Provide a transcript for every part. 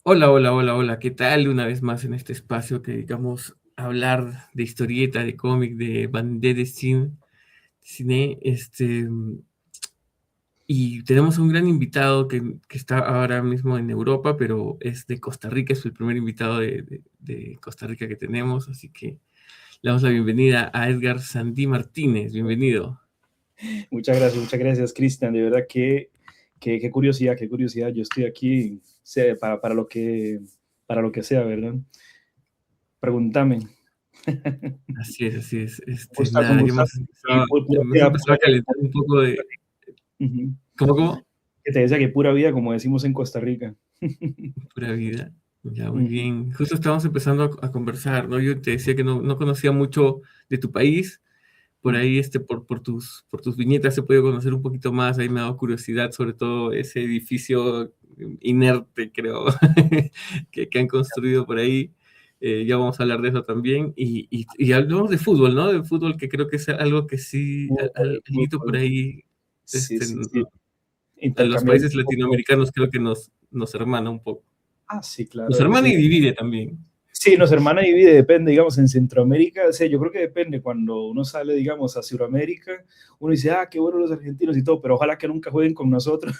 Hola, hola, hola, hola, ¿qué tal? Una vez más en este espacio que dedicamos a hablar de historieta, de cómic, de bande de cine, y tenemos a un gran invitado que está ahora mismo en Europa, pero es de Costa Rica, es el primer invitado de Costa Rica que tenemos, así que le damos la bienvenida a Edgar Sandí Martínez, bienvenido. Muchas gracias, Cristian. De verdad qué curiosidad, qué curiosidad. Yo estoy aquí para lo que sea, ¿verdad? Pregúntame. Así es, Un nada, gustazo. Y pura hemos vida, empezado a calentar un poco de, Ujú. ¿cómo? Que te decía que pura vida, como decimos en Costa Rica. Pura vida. Ya, muy Ujú. bien. Justo estábamos empezando a conversar, ¿no? Yo te decía que no conocía mucho de tu país. Por Ujú. ahí, por tus viñetas he podido conocer un poquito más. Ahí me ha dado curiosidad, sobre todo ese edificio inerte, creo, que han construido por ahí. Ya vamos a hablar de eso también. Y hablamos de fútbol, ¿no? De fútbol, que creo que es algo que sí, Fútbol, alguito por fútbol. ahí, Sí, sí, sí. a los Intercambiar un países poco. latinoamericanos creo que nos hermana un poco. Sí, Nos claro. hermana y divide también. Sí, nos hermana y divide, depende, digamos, en Centroamérica, o sea, yo creo que depende, cuando uno sale, digamos, a Sudamérica, uno dice, qué bueno los argentinos y todo, pero ojalá que nunca jueguen con nosotros.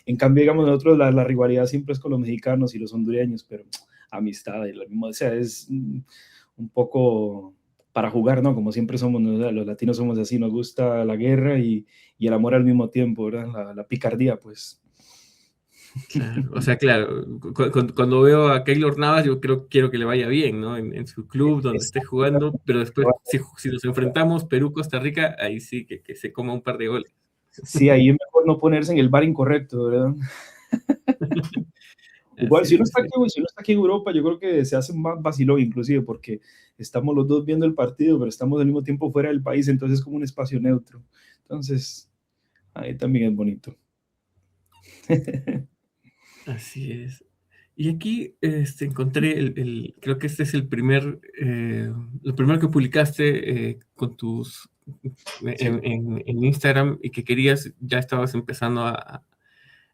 En cambio, digamos, nosotros la rivalidad siempre es con los mexicanos y los hondureños, pero amistad y lo mismo, o sea, es un poco para jugar, ¿no? Como siempre somos, ¿no? Los latinos somos así, nos gusta la guerra y el amor al mismo tiempo, ¿verdad? La picardía, pues. Claro, o sea, claro, cuando veo a Keylor Navas, yo quiero que le vaya bien, ¿no? En su club, donde esté Exacto, jugando, pero después, exacto. si nos enfrentamos Perú-Costa Rica, ahí sí que se coma un par de goles. Sí, ahí es mejor no ponerse en el bar incorrecto, ¿verdad? Igual, Así es, así es. si uno está aquí en Europa, yo creo que se hace más vacilón, inclusive, porque estamos los dos viendo el partido, pero estamos al mismo tiempo fuera del país, entonces es como un espacio neutro. Entonces, ahí también es bonito. Así es. Y aquí encontré creo que este es lo primero que publicaste con Sí. en Instagram y que ya estabas empezando a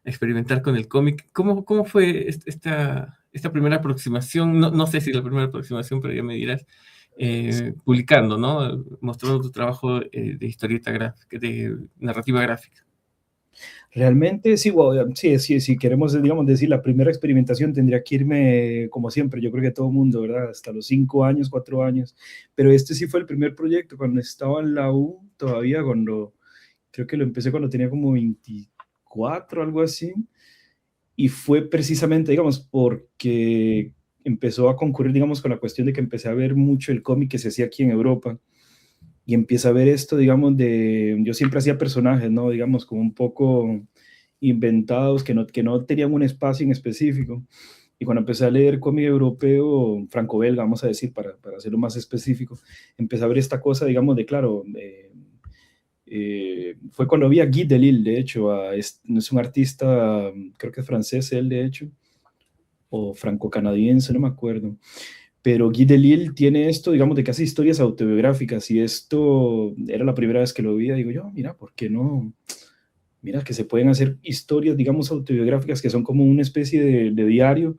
experimentar con el cómic. ¿Cómo fue esta primera aproximación? No sé si la primera aproximación, pero ya me dirás, publicando, ¿no? Mostrando tu trabajo de historieta gráfica, de narrativa gráfica. Realmente, sí, wow, sí, sí, si queremos, digamos, decir, la primera experimentación tendría que irme, como siempre, yo creo que todo el mundo, ¿verdad? Hasta los 5 años, 4 años, pero este sí fue el primer proyecto cuando estaba en la U, todavía cuando, creo que lo empecé cuando tenía como 24, algo así, y fue precisamente, digamos, porque empezó a concurrir, digamos, con la cuestión de que empecé a ver mucho el cómic que se hacía aquí en Europa, y empieza a ver esto, digamos, yo siempre hacía personajes, ¿no? Digamos, como un poco inventados, que no tenían un espacio en específico. Y cuando empecé a leer cómic europeo, franco-belga, vamos a decir, para hacerlo más específico, empecé a ver esta cosa, digamos, de claro, fue cuando vi a Guy Delisle, de hecho, es un artista, creo que es francés él, de hecho, o franco-canadiense, no me acuerdo, pero Guy Delisle tiene esto, digamos, de que hace historias autobiográficas y esto era la primera vez que lo vi, digo yo, mira, ¿por qué no? Mira, que se pueden hacer historias, digamos, autobiográficas que son como una especie de diario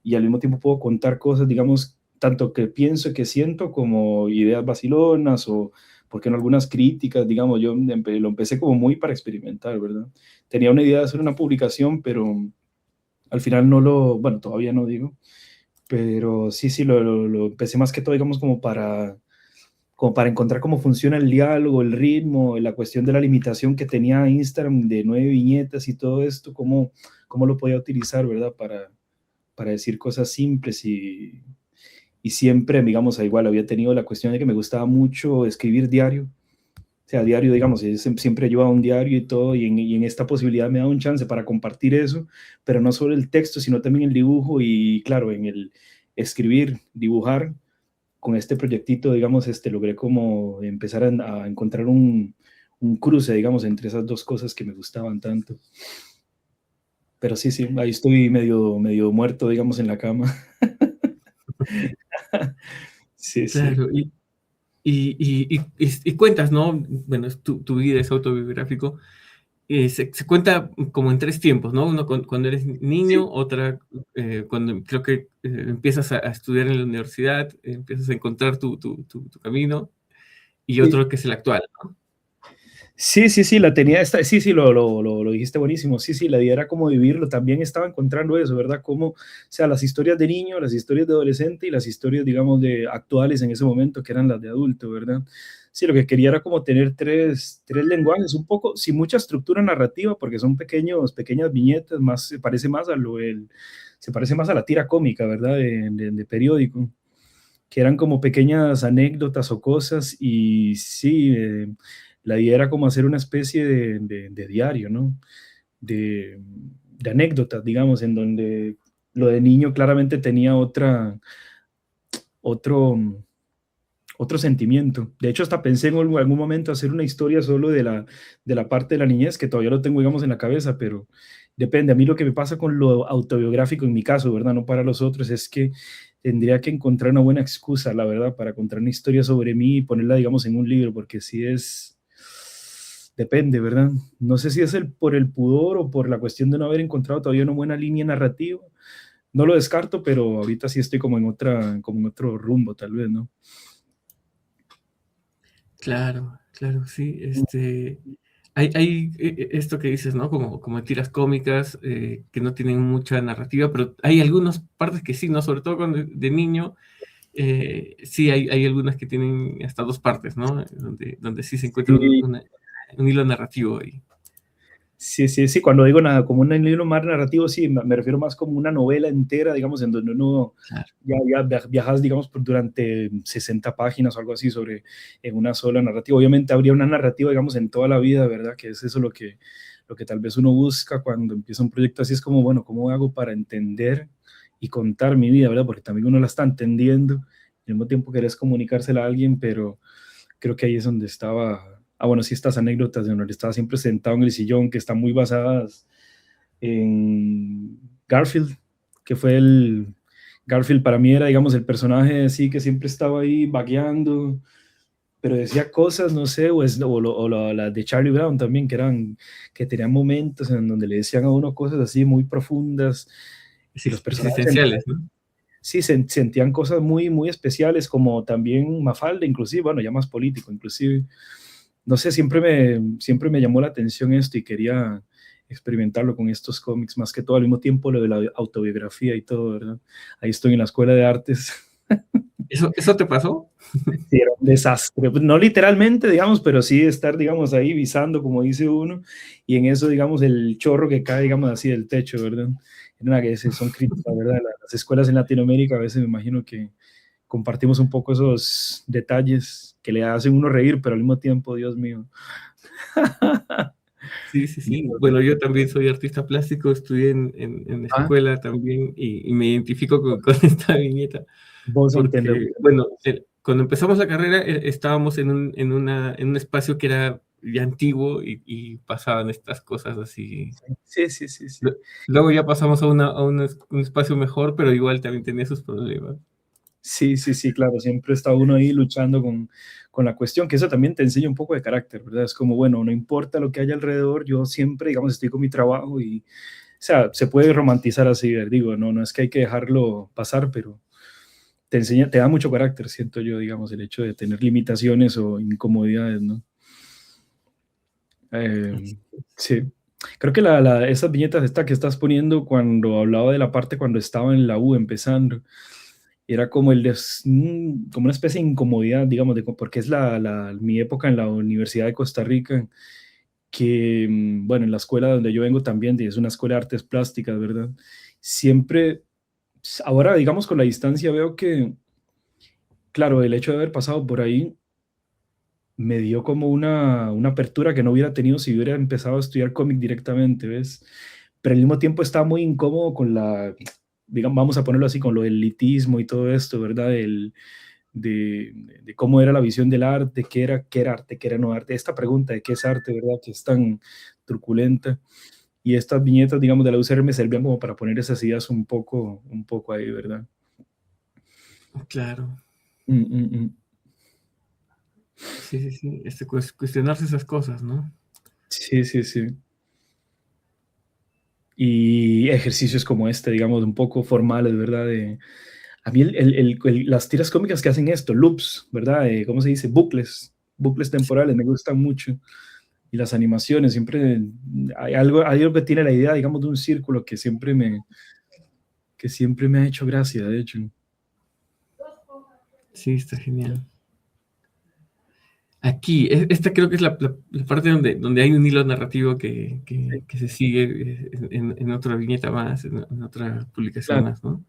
y al mismo tiempo puedo contar cosas, digamos, tanto que pienso, que siento, como ideas vacilonas o, porque en algunas críticas, digamos, yo lo empecé como muy para experimentar, ¿verdad? Tenía una idea de hacer una publicación, pero al final no bueno, todavía no digo, pero sí, sí, lo empecé más que todo, digamos, como para encontrar cómo funciona el diálogo, el ritmo, la cuestión de la limitación que tenía Instagram de 9 viñetas y todo esto, cómo lo podía utilizar, ¿verdad? Para decir cosas simples y siempre, digamos, igual había tenido la cuestión de que me gustaba mucho escribir diario. O sea, diario, digamos, siempre llevaba un diario y todo, y en esta posibilidad me da un chance para compartir eso, pero no solo el texto, sino también el dibujo y, claro, en el escribir, dibujar, con este proyectito, digamos, logré como empezar a encontrar un cruce, digamos, entre esas dos cosas que me gustaban tanto. Pero sí, sí, ahí estoy medio muerto, digamos, en la cama. Sí, sí. Claro, y cuentas, ¿no? Bueno, tu vida es autobiográfico. se cuenta como en tres tiempos, ¿no? Uno cuando eres Sí, niño, otra cuando creo que empiezas a estudiar en la universidad, empiezas a encontrar tu camino, y sí. otro que es el actual, ¿no? Sí, sí, sí, la tenía esta, sí, sí, lo dijiste buenísimo, sí, sí, la idea era como vivirlo, también estaba encontrando eso, ¿verdad? Como, o sea, las historias de niño, las historias de adolescente y las historias, digamos, de actuales en ese momento, que eran las de adulto, ¿verdad? Sí, lo que quería era como tener tres lenguajes, un poco, sin mucha estructura narrativa, porque son pequeñas viñetas, más, se parece más a la tira cómica, ¿verdad? De periódico, que eran como pequeñas anécdotas o cosas y sí, la idea era como hacer una especie de diario, ¿no? De anécdotas, digamos, en donde lo de niño claramente tenía otro, otro sentimiento. De hecho, hasta pensé en algún momento hacer una historia solo de la parte de la niñez, que todavía lo tengo, digamos, en la cabeza, pero depende. A mí lo que me pasa con lo autobiográfico, en mi caso, ¿verdad? No para los otros, es que tendría que encontrar una buena excusa, la verdad, para contar una historia sobre mí y ponerla, digamos, en un libro, porque si es... Depende, ¿verdad? No sé si es por el pudor o por la cuestión de no haber encontrado todavía una buena línea narrativa. No lo descarto, pero ahorita sí estoy como en otro rumbo, tal vez, ¿no? Claro, claro, sí. Hay esto que dices, ¿no? Como tiras cómicas que no tienen mucha narrativa, pero hay algunas partes que sí, ¿no? Sobre todo cuando de niño, sí hay algunas que tienen hasta dos partes, ¿no? Donde sí se encuentra Sí, un hilo narrativo ahí. sí, sí, sí, cuando digo nada, como un libro más narrativo, sí, me refiero más como una novela entera, digamos, en donde uno Claro. ya viajas, digamos, durante 60 páginas o algo así en una sola narrativa. Obviamente habría una narrativa, digamos, en toda la vida, ¿verdad? Que es eso lo que tal vez uno busca cuando empieza un proyecto así, es como, bueno, ¿cómo hago para entender y contar mi vida, ¿verdad? Porque también uno la está entendiendo, al mismo tiempo querés comunicársela a alguien, pero creo que ahí es donde estaba, bueno, sí, estas anécdotas de donde estaba siempre sentado en el sillón, que están muy basadas en Garfield, que fue Garfield para mí era, digamos, el personaje así que siempre estaba ahí vagueando, pero decía cosas, no sé, la de Charlie Brown también, que tenían momentos en donde le decían a uno cosas así muy profundas y los personajes Existenciales, ¿no? sí, sentían cosas muy, muy especiales, como también Mafalda, inclusive, bueno, ya más político, inclusive. No sé, siempre me llamó la atención esto y quería experimentarlo con estos cómics, más que todo al mismo tiempo lo de la autobiografía y todo, ¿verdad? Ahí estoy en la escuela de artes. ¿Eso te pasó? Sí, era un desastre. Pues, no literalmente, digamos, pero sí estar, digamos, ahí visando, como dice uno, y en eso, digamos, el chorro que cae, digamos, así del techo, ¿verdad? En una que son críticas, ¿verdad? Las escuelas en Latinoamérica a veces me imagino que compartimos un poco esos detalles que le hacen uno reír, pero al mismo tiempo, Dios mío. Sí, sí, sí. Bueno, yo también soy artista plástico, estudié en Ah, escuela también y me identifico con esta viñeta. vos entiendes. Porque, bueno, cuando empezamos la carrera estábamos en un espacio que era ya antiguo y pasaban estas cosas así. Sí, sí, sí, sí. Luego ya pasamos un espacio mejor, pero igual también tenía sus problemas. Sí, sí, sí, claro, siempre está uno ahí luchando con la cuestión, que eso también te enseña un poco de carácter, ¿verdad? Es como, bueno, no importa lo que haya alrededor, yo siempre, digamos, estoy con mi trabajo y, o sea, se puede romantizar así, digo, no, no es que hay que dejarlo pasar, pero te enseña, te da mucho carácter, siento yo, digamos, el hecho de tener limitaciones o incomodidades, ¿no? Eh, sí. Creo que esas viñetas que estás poniendo cuando hablaba de la parte cuando estaba en la U empezando, era como como una especie de incomodidad, digamos, porque es mi época en la Universidad de Costa Rica, que, bueno, en la escuela donde yo vengo también, es una escuela de artes plásticas, ¿verdad? Siempre, ahora, digamos, con la distancia veo que, claro, el hecho de haber pasado por ahí me dio como una apertura que no hubiera tenido si hubiera empezado a estudiar cómic directamente, ¿ves? Pero al mismo tiempo estaba muy incómodo digamos, vamos a ponerlo así, con lo del elitismo y todo esto, ¿verdad? De cómo era la visión del arte, qué era arte, qué era no arte. Esta pregunta de qué es arte, ¿verdad? Que es tan truculenta. Y estas viñetas, digamos, de la UCR me servían como para poner esas ideas un poco ahí, ¿verdad? Claro, Mm, mm, mm. sí, sí, sí. Cuestionarse esas cosas, ¿no? Sí, sí, sí. y ejercicios como este, digamos, un poco formales, ¿verdad? A mí las tiras cómicas que hacen esto, loops, ¿verdad? ¿Cómo se dice? Bucles temporales, me gustan mucho. Y las animaciones, siempre hay algo que tiene la idea, digamos, de un círculo que siempre me ha hecho gracia, de hecho. Sí, está genial. Aquí, esta creo que es la parte donde hay un hilo narrativo que se sigue en otra viñeta más, en otra publicación Claro, más, ¿no?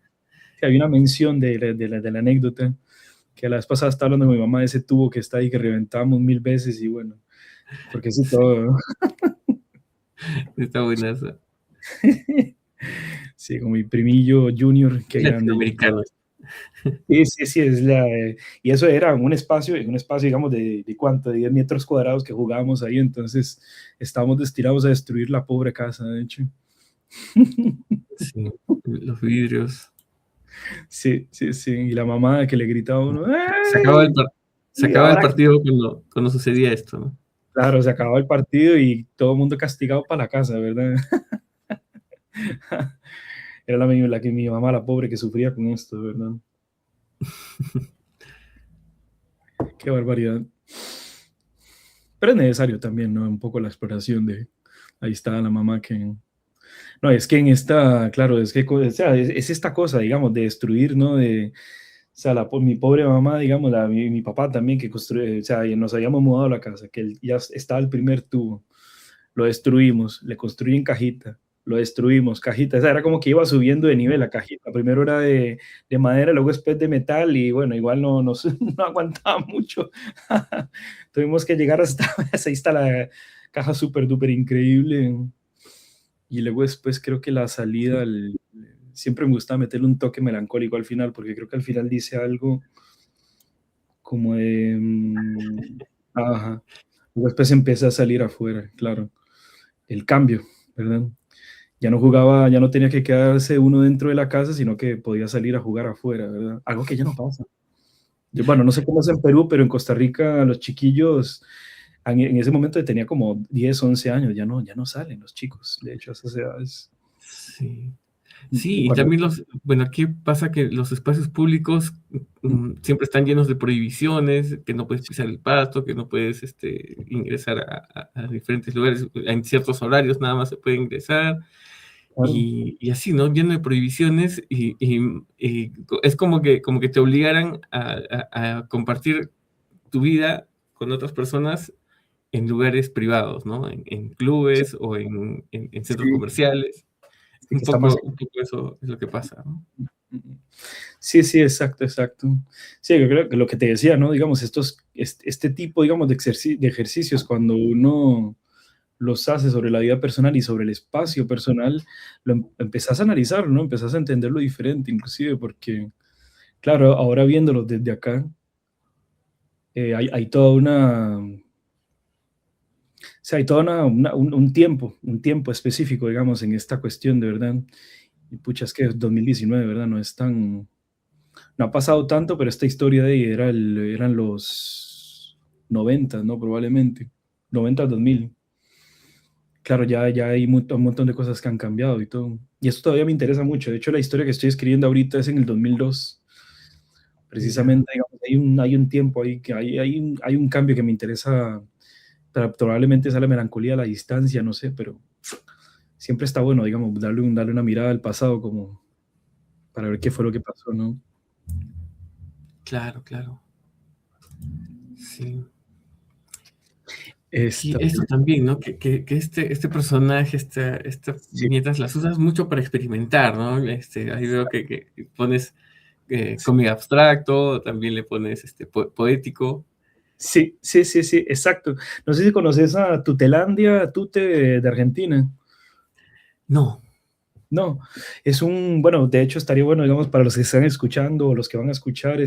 sí, hay una mención de la anécdota, que la vez pasada estaba hablando con mi mamá de ese tubo que está ahí, que reventamos 1000 veces, y bueno, porque sí, Sí, todo. está buena. Sí, con mi primillo Junior, qué grande. Latinoamericano. Sí, sí, sí, y eso era en un espacio, digamos, de cuánto, de 10 metros cuadrados que jugábamos ahí, entonces estábamos destinados a destruir la pobre casa, de hecho. Sí, los vidrios. Sí, sí, sí, y la mamá que le gritaba a uno, Se acaba el, ¡ay! se Y acaba el ahora, partido cuando sucedía esto, ¿no? claro, se acababa el partido y todo el mundo castigado para la casa, ¿verdad? Era la que mi mamá, la pobre, que sufría con esto, ¿verdad? Qué barbaridad. Pero es necesario también, ¿no? Un poco la exploración de, ahí está la mamá que, no, es que en esta, claro, es que, o sea, es esta cosa, digamos, de destruir, ¿no? O sea, mi pobre mamá, digamos, mi papá también que construyó, o sea, y nos habíamos mudado a la casa, que ya estaba el primer tubo, lo destruimos, le construyen cajita, lo destruimos, cajita, o sea, era como que iba subiendo de nivel la cajita, primero era de madera, luego después de metal, y bueno, igual no aguantaba mucho, tuvimos que llegar hasta, ahí está la caja súper duper increíble, y luego después creo que la salida, siempre me gusta meterle un toque melancólico al final, porque creo que al final dice algo como de... ajá. Luego después empieza a salir afuera, claro. El cambio, ¿verdad? Ya no jugaba, ya no tenía que quedarse uno dentro de la casa, sino que podía salir a jugar afuera, ¿verdad? Algo que ya no pasa. Yo, bueno, no sé cómo es en Perú, pero en Costa Rica los chiquillos, en ese momento tenía como 10, 11 años, ya no salen los chicos, de hecho, a esas edades. Sí. Sí, y Cuando, también bueno, aquí pasa que los espacios públicos siempre están llenos de prohibiciones, que no puedes pisar el pasto, que no puedes ingresar a diferentes lugares, en ciertos horarios nada más se puede ingresar, claro, y así, ¿no? Lleno de prohibiciones, es como que te obligaran a compartir tu vida con otras personas en lugares privados, ¿no? En sí, clubes o en centros sí, comerciales. sí, que está más. Un poco eso es lo que pasa, ¿no? Sí, sí, exacto, exacto. Sí, yo creo que lo que te decía, ¿no? Digamos, este tipo, digamos, de ejercicios, cuando uno los hace sobre la vida personal y sobre el espacio personal, empezás a analizar, ¿no? Empezás a entenderlo diferente, inclusive, porque, claro, ahora viéndolo desde acá, hay toda o sea, hay toda un tiempo específico, digamos, en esta cuestión, de verdad. Y pucha, es que 2019, ¿verdad? No es tan, no ha pasado tanto, pero esta historia de ahí eran los 90, ¿no? Probablemente. 90 2000. Claro, ya hay un montón de cosas que han cambiado y todo. Y esto todavía me interesa mucho. De hecho, la historia que estoy escribiendo ahorita es en el 2002. Ya, Precisamente, digamos, hay un tiempo ahí, que hay un cambio que me interesa. Probablemente sea la melancolía, la distancia, no sé, pero siempre está bueno, digamos, darle una mirada al pasado como para ver qué fue lo que pasó, ¿no? claro, claro. Sí. Sí, Esta, eso también, ¿no? Que este personaje, estas sí, viñetas las usas mucho para experimentar, ¿no? Ahí veo que pones sí. cómic abstracto, también le pones poético. Sí, sí, sí, sí, exacto. No sé si conoces a Tutelandia, Tute de Argentina. No, No, bueno, de hecho estaría bueno, digamos, para los que están escuchando o los que van a escuchar,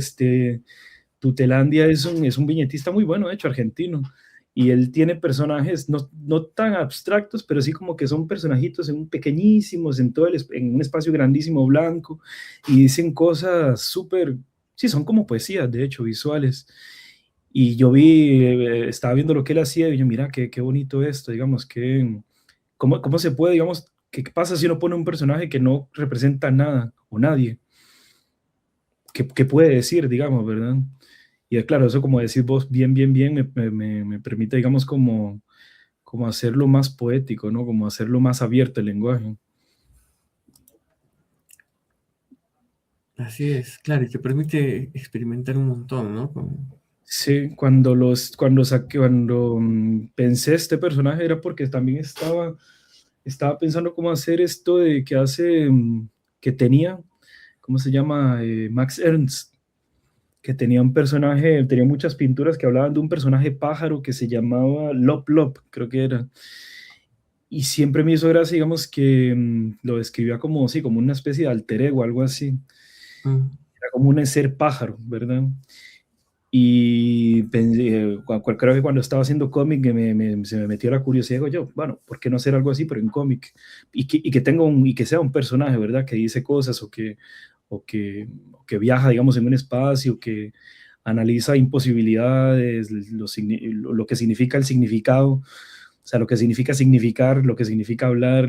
Tutelandia es un viñetista muy bueno, de hecho, argentino. Y él tiene personajes no tan abstractos, pero sí como que son personajitos pequeñísimos en en un espacio grandísimo blanco y dicen cosas súper, sí, son como poesías, de hecho, visuales. Y yo estaba viendo lo que él hacía y yo, mira, qué bonito esto, digamos, cómo se puede, digamos, ¿qué pasa si uno pone un personaje que no representa nada o nadie? ¿Qué puede decir, digamos, verdad? Y claro, eso como decís vos, bien, me permite, digamos, como hacerlo más poético, ¿no? Como hacerlo más abierto el lenguaje. Así es, claro, y te permite experimentar un montón, ¿no? Sí, cuando pensé este personaje era porque también estaba pensando cómo hacer esto de que hace, que tenía, ¿cómo se llama? Max Ernst, que tenía un personaje, tenía muchas pinturas que hablaban de un personaje pájaro que se llamaba Lop Lop, creo que era. Y siempre me hizo gracia, digamos, que lo describía como, sí, como una especie de alter ego, algo así. Mm, Era como un ser pájaro, ¿verdad? Y pensé, creo que cuando estaba haciendo cómic se me metió la curiosidad, digo yo, bueno, ¿por qué no hacer algo así, pero en cómic? Y que sea un personaje, ¿verdad? Que dice cosas o que viaja, digamos, en un espacio, que analiza imposibilidades, lo que significa el significado, o sea, lo que significa significar, lo que significa hablar,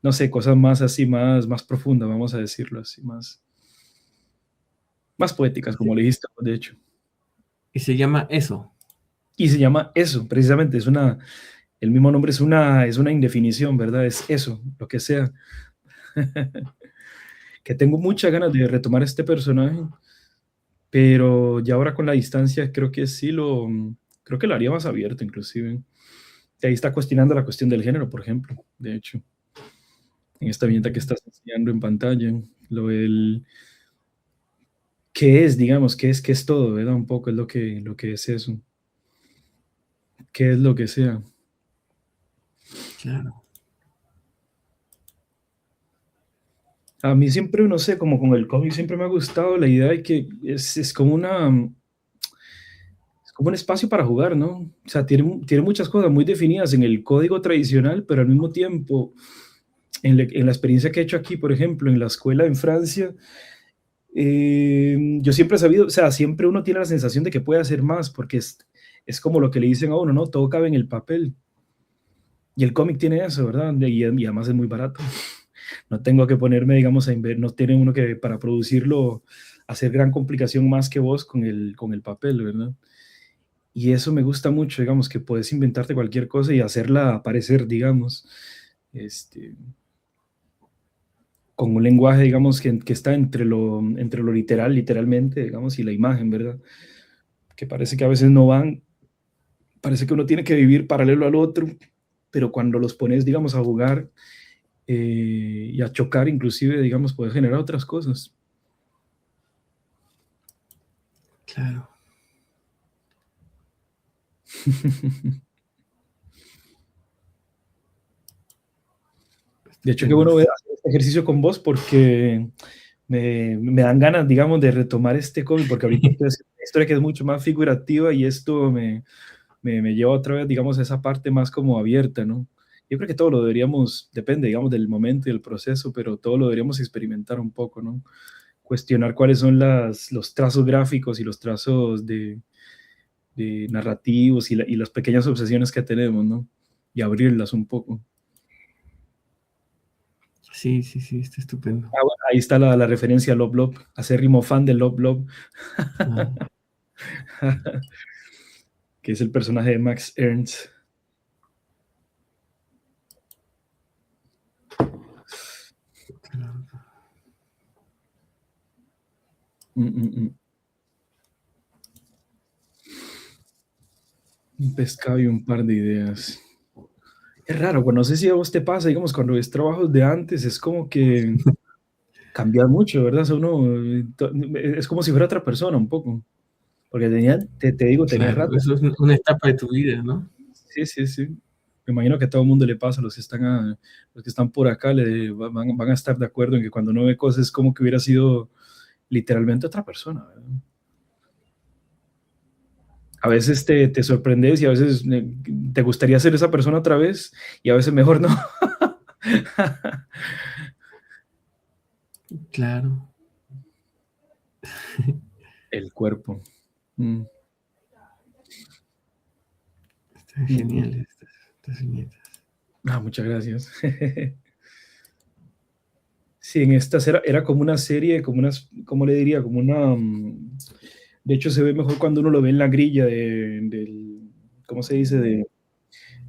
no sé, cosas más así, más profundas, vamos a decirlo así, más poéticas, como le dijiste, de hecho. y se llama eso. Y se llama eso, precisamente, el mismo nombre es una indefinición, ¿verdad? Es eso, lo que sea. Que tengo muchas ganas de retomar este personaje, pero ya ahora con la distancia creo que lo haría más abierto inclusive. Y ahí está cuestionando la cuestión del género, por ejemplo, de hecho, en esta viñeta que estás enseñando en pantalla, lo del qué es, digamos, qué es todo, ¿verdad? Un poco es lo que es eso, qué es lo que sea. Claro. A mí siempre, no sé, como con el cómic siempre me ha gustado la idea de que es como es como un espacio para jugar, ¿no? O sea, tiene muchas cosas muy definidas en el código tradicional, pero al mismo tiempo, en la experiencia que he hecho aquí, por ejemplo, en la escuela en Francia, yo siempre he sabido, o sea, siempre uno tiene la sensación de que puede hacer más, porque es como lo que le dicen a uno, ¿no? Todo cabe en el papel. Y el cómic tiene eso, ¿verdad? Y además es muy barato. No tengo que ponerme, digamos, no tiene uno que para producirlo hacer gran complicación más que vos con el papel, ¿verdad? Y eso me gusta mucho, digamos, que puedes inventarte cualquier cosa y hacerla aparecer, digamos, este, con un lenguaje, digamos, que está entre lo literal, literalmente, digamos, y la imagen, ¿verdad? Que parece que a veces no van, parece que uno tiene que vivir paralelo al otro, pero cuando los pones, digamos, a jugar y a chocar, inclusive, digamos, puedes generar otras cosas. Claro. De hecho, qué Estupendo. bueno hacer este ejercicio con vos porque me dan ganas, digamos, de retomar este cómic, porque ahorita estoy haciendo una historia que es mucho más figurativa y esto me lleva otra vez, digamos, a esa parte más como abierta, ¿no? Yo creo que todo lo deberíamos, depende, digamos, del momento y del proceso, pero todo lo deberíamos experimentar un poco, ¿no? Cuestionar cuáles son los trazos gráficos y los trazos de narrativos y las pequeñas obsesiones que tenemos, ¿no? Y abrirlas un poco. Sí, sí, sí, está estupendo. Ah, bueno, ahí está la referencia a Love Love, acérrimo fan de Love Love, Ah, que es el personaje de Max Ernst. claro. Mm, mm, mm. Un pescado y un par de ideas. Es raro, bueno, no sé si a vos te pasa, digamos, cuando ves trabajos de antes, es como que cambia mucho, ¿verdad? O sea, es como si fuera otra persona un poco, porque te digo, tenía Claro, rato. eso es una etapa de tu vida, ¿no? Sí, sí, sí. Me imagino que a todo el mundo le pasa, los que están por acá van a estar de acuerdo en que cuando uno ve cosas es como que hubiera sido literalmente otra persona, ¿verdad? A veces te sorprendes y a veces te gustaría ser esa persona otra vez y a veces mejor no. Claro. El cuerpo. Mm, Están mm, mm. geniales estas viñetas. Muchas gracias. Sí, en estas era como una serie, como unas, ¿cómo le diría? Como una... de hecho, se ve mejor cuando uno lo ve en la grilla del, ¿cómo se dice?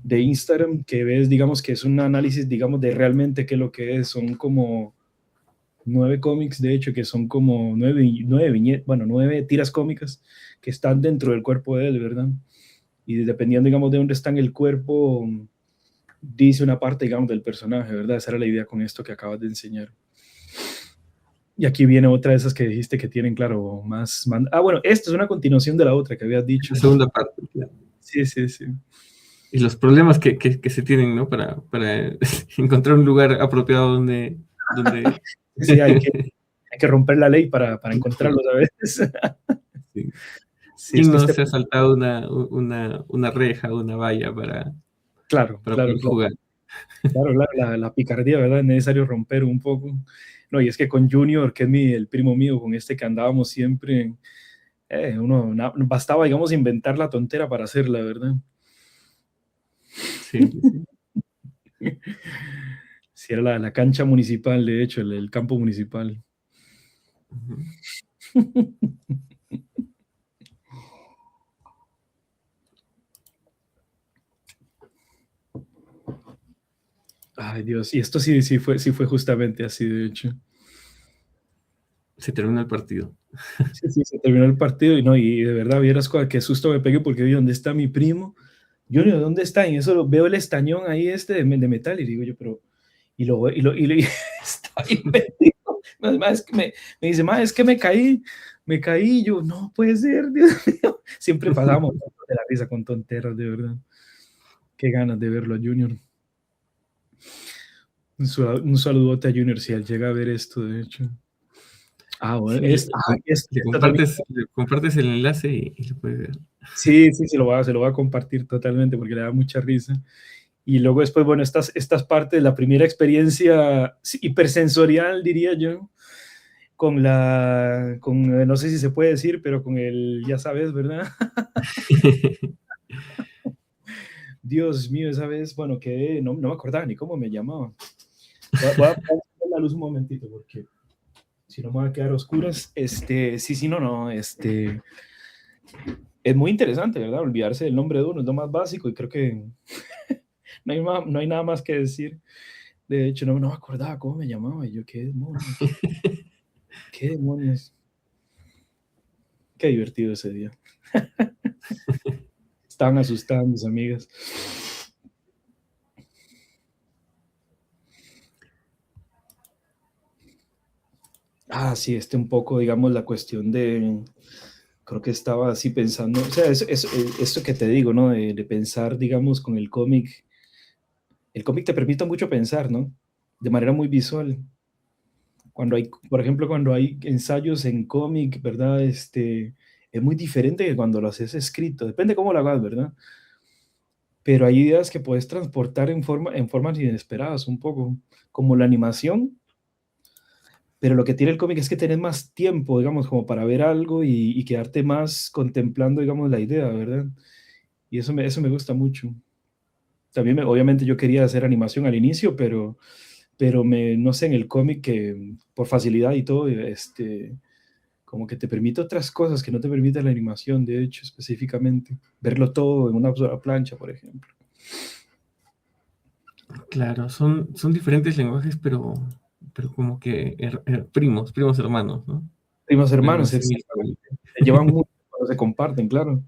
De Instagram, que ves, digamos, que es un análisis, digamos, de realmente qué es lo que es. Son como 9 cómics, de hecho, que son como 9 viñetas, bueno, 9 tiras cómicas que están dentro del cuerpo de él, ¿verdad? Y dependiendo, digamos, de dónde está en el cuerpo, dice una parte, digamos, del personaje, ¿verdad? Esa era la idea con esto que acabas de enseñar. Y aquí viene otra de esas que dijiste que tienen, claro, más. Bueno, esta es una continuación de la otra que habías dicho. La segunda parte, claro. Sí, sí, sí. Y los problemas que se tienen, ¿no? Para encontrar un lugar apropiado donde... Sí, hay que romper la ley para encontrarlos a veces. Sí. Sí, ¿Quién esto no se ha saltado una reja, una valla claro, para claro, poder claro. jugar? Claro, la picardía, ¿verdad? Es necesario romper un poco. No, y es que con Junior, que es el primo mío, con este que andábamos siempre, bastaba, digamos, inventar la tontera para hacerla, ¿verdad? Sí, sí. Sí, era la cancha municipal, de hecho, el campo municipal. Ujú. Ay, Dios, y esto sí fue justamente así, de hecho. Se termina el partido. Sí, sí, se terminó el partido y no, y de verdad, vieras qué susto me pegué porque vi dónde está mi primo. Junior, ¿dónde está? Y eso veo el estañón ahí de metal y digo yo, pero, y está bien metido. Es que me dice, es que me caí, y yo, no puede ser, Dios mío. Siempre pasamos de la risa con tonteras, de verdad. Qué ganas de verlo a Junior. Un saludote a Junior si él llega a ver esto, de hecho. Bueno, Sí, le esta también. compartes el enlace y lo puedes ver. Sí, sí, se lo va a compartir totalmente porque le da mucha risa. Y luego después, bueno, estas partes, la primera experiencia hipersensorial, diría yo, no sé si se puede decir, pero con el, ya sabes, ¿verdad? Dios mío, esa vez, bueno, que no me acordaba ni cómo me llamaba. Voy a poner la luz un momentito porque si no me va a quedar a oscuras. Sí, no, es muy interesante, ¿verdad? Olvidarse del nombre de uno es lo más básico y creo que no hay nada más que decir. De hecho, no me acordaba cómo me llamaba. Y yo, ¿qué demonios? ¿Qué demonios? Qué divertido ese día. Estaban asustadas mis amigas. Sí, un poco, digamos, la cuestión de, creo que estaba así pensando, o sea, esto que te digo, ¿no? De pensar, digamos, con el cómic te permite mucho pensar, ¿no? De manera muy visual. Por ejemplo, cuando hay ensayos en cómic, ¿verdad? Es muy diferente que cuando lo haces escrito, depende cómo lo hagas, ¿verdad? Pero hay ideas que puedes transportar en formas inesperadas, un poco, como la animación, pero lo que tiene el cómic es que tenés más tiempo, digamos, como para ver algo y quedarte más contemplando, digamos, la idea, ¿verdad? Y eso me gusta mucho. También, obviamente, yo quería hacer animación al inicio, pero no sé, en el cómic que por facilidad y todo, como que te permite otras cosas que no te permite la animación, de hecho, específicamente. Verlo todo en una sola plancha, por ejemplo. Claro, son diferentes lenguajes, pero como que primos hermanos, ¿no? Primos Algo hermanos, así. exactamente. Se llevan mucho cuando se comparten, claro.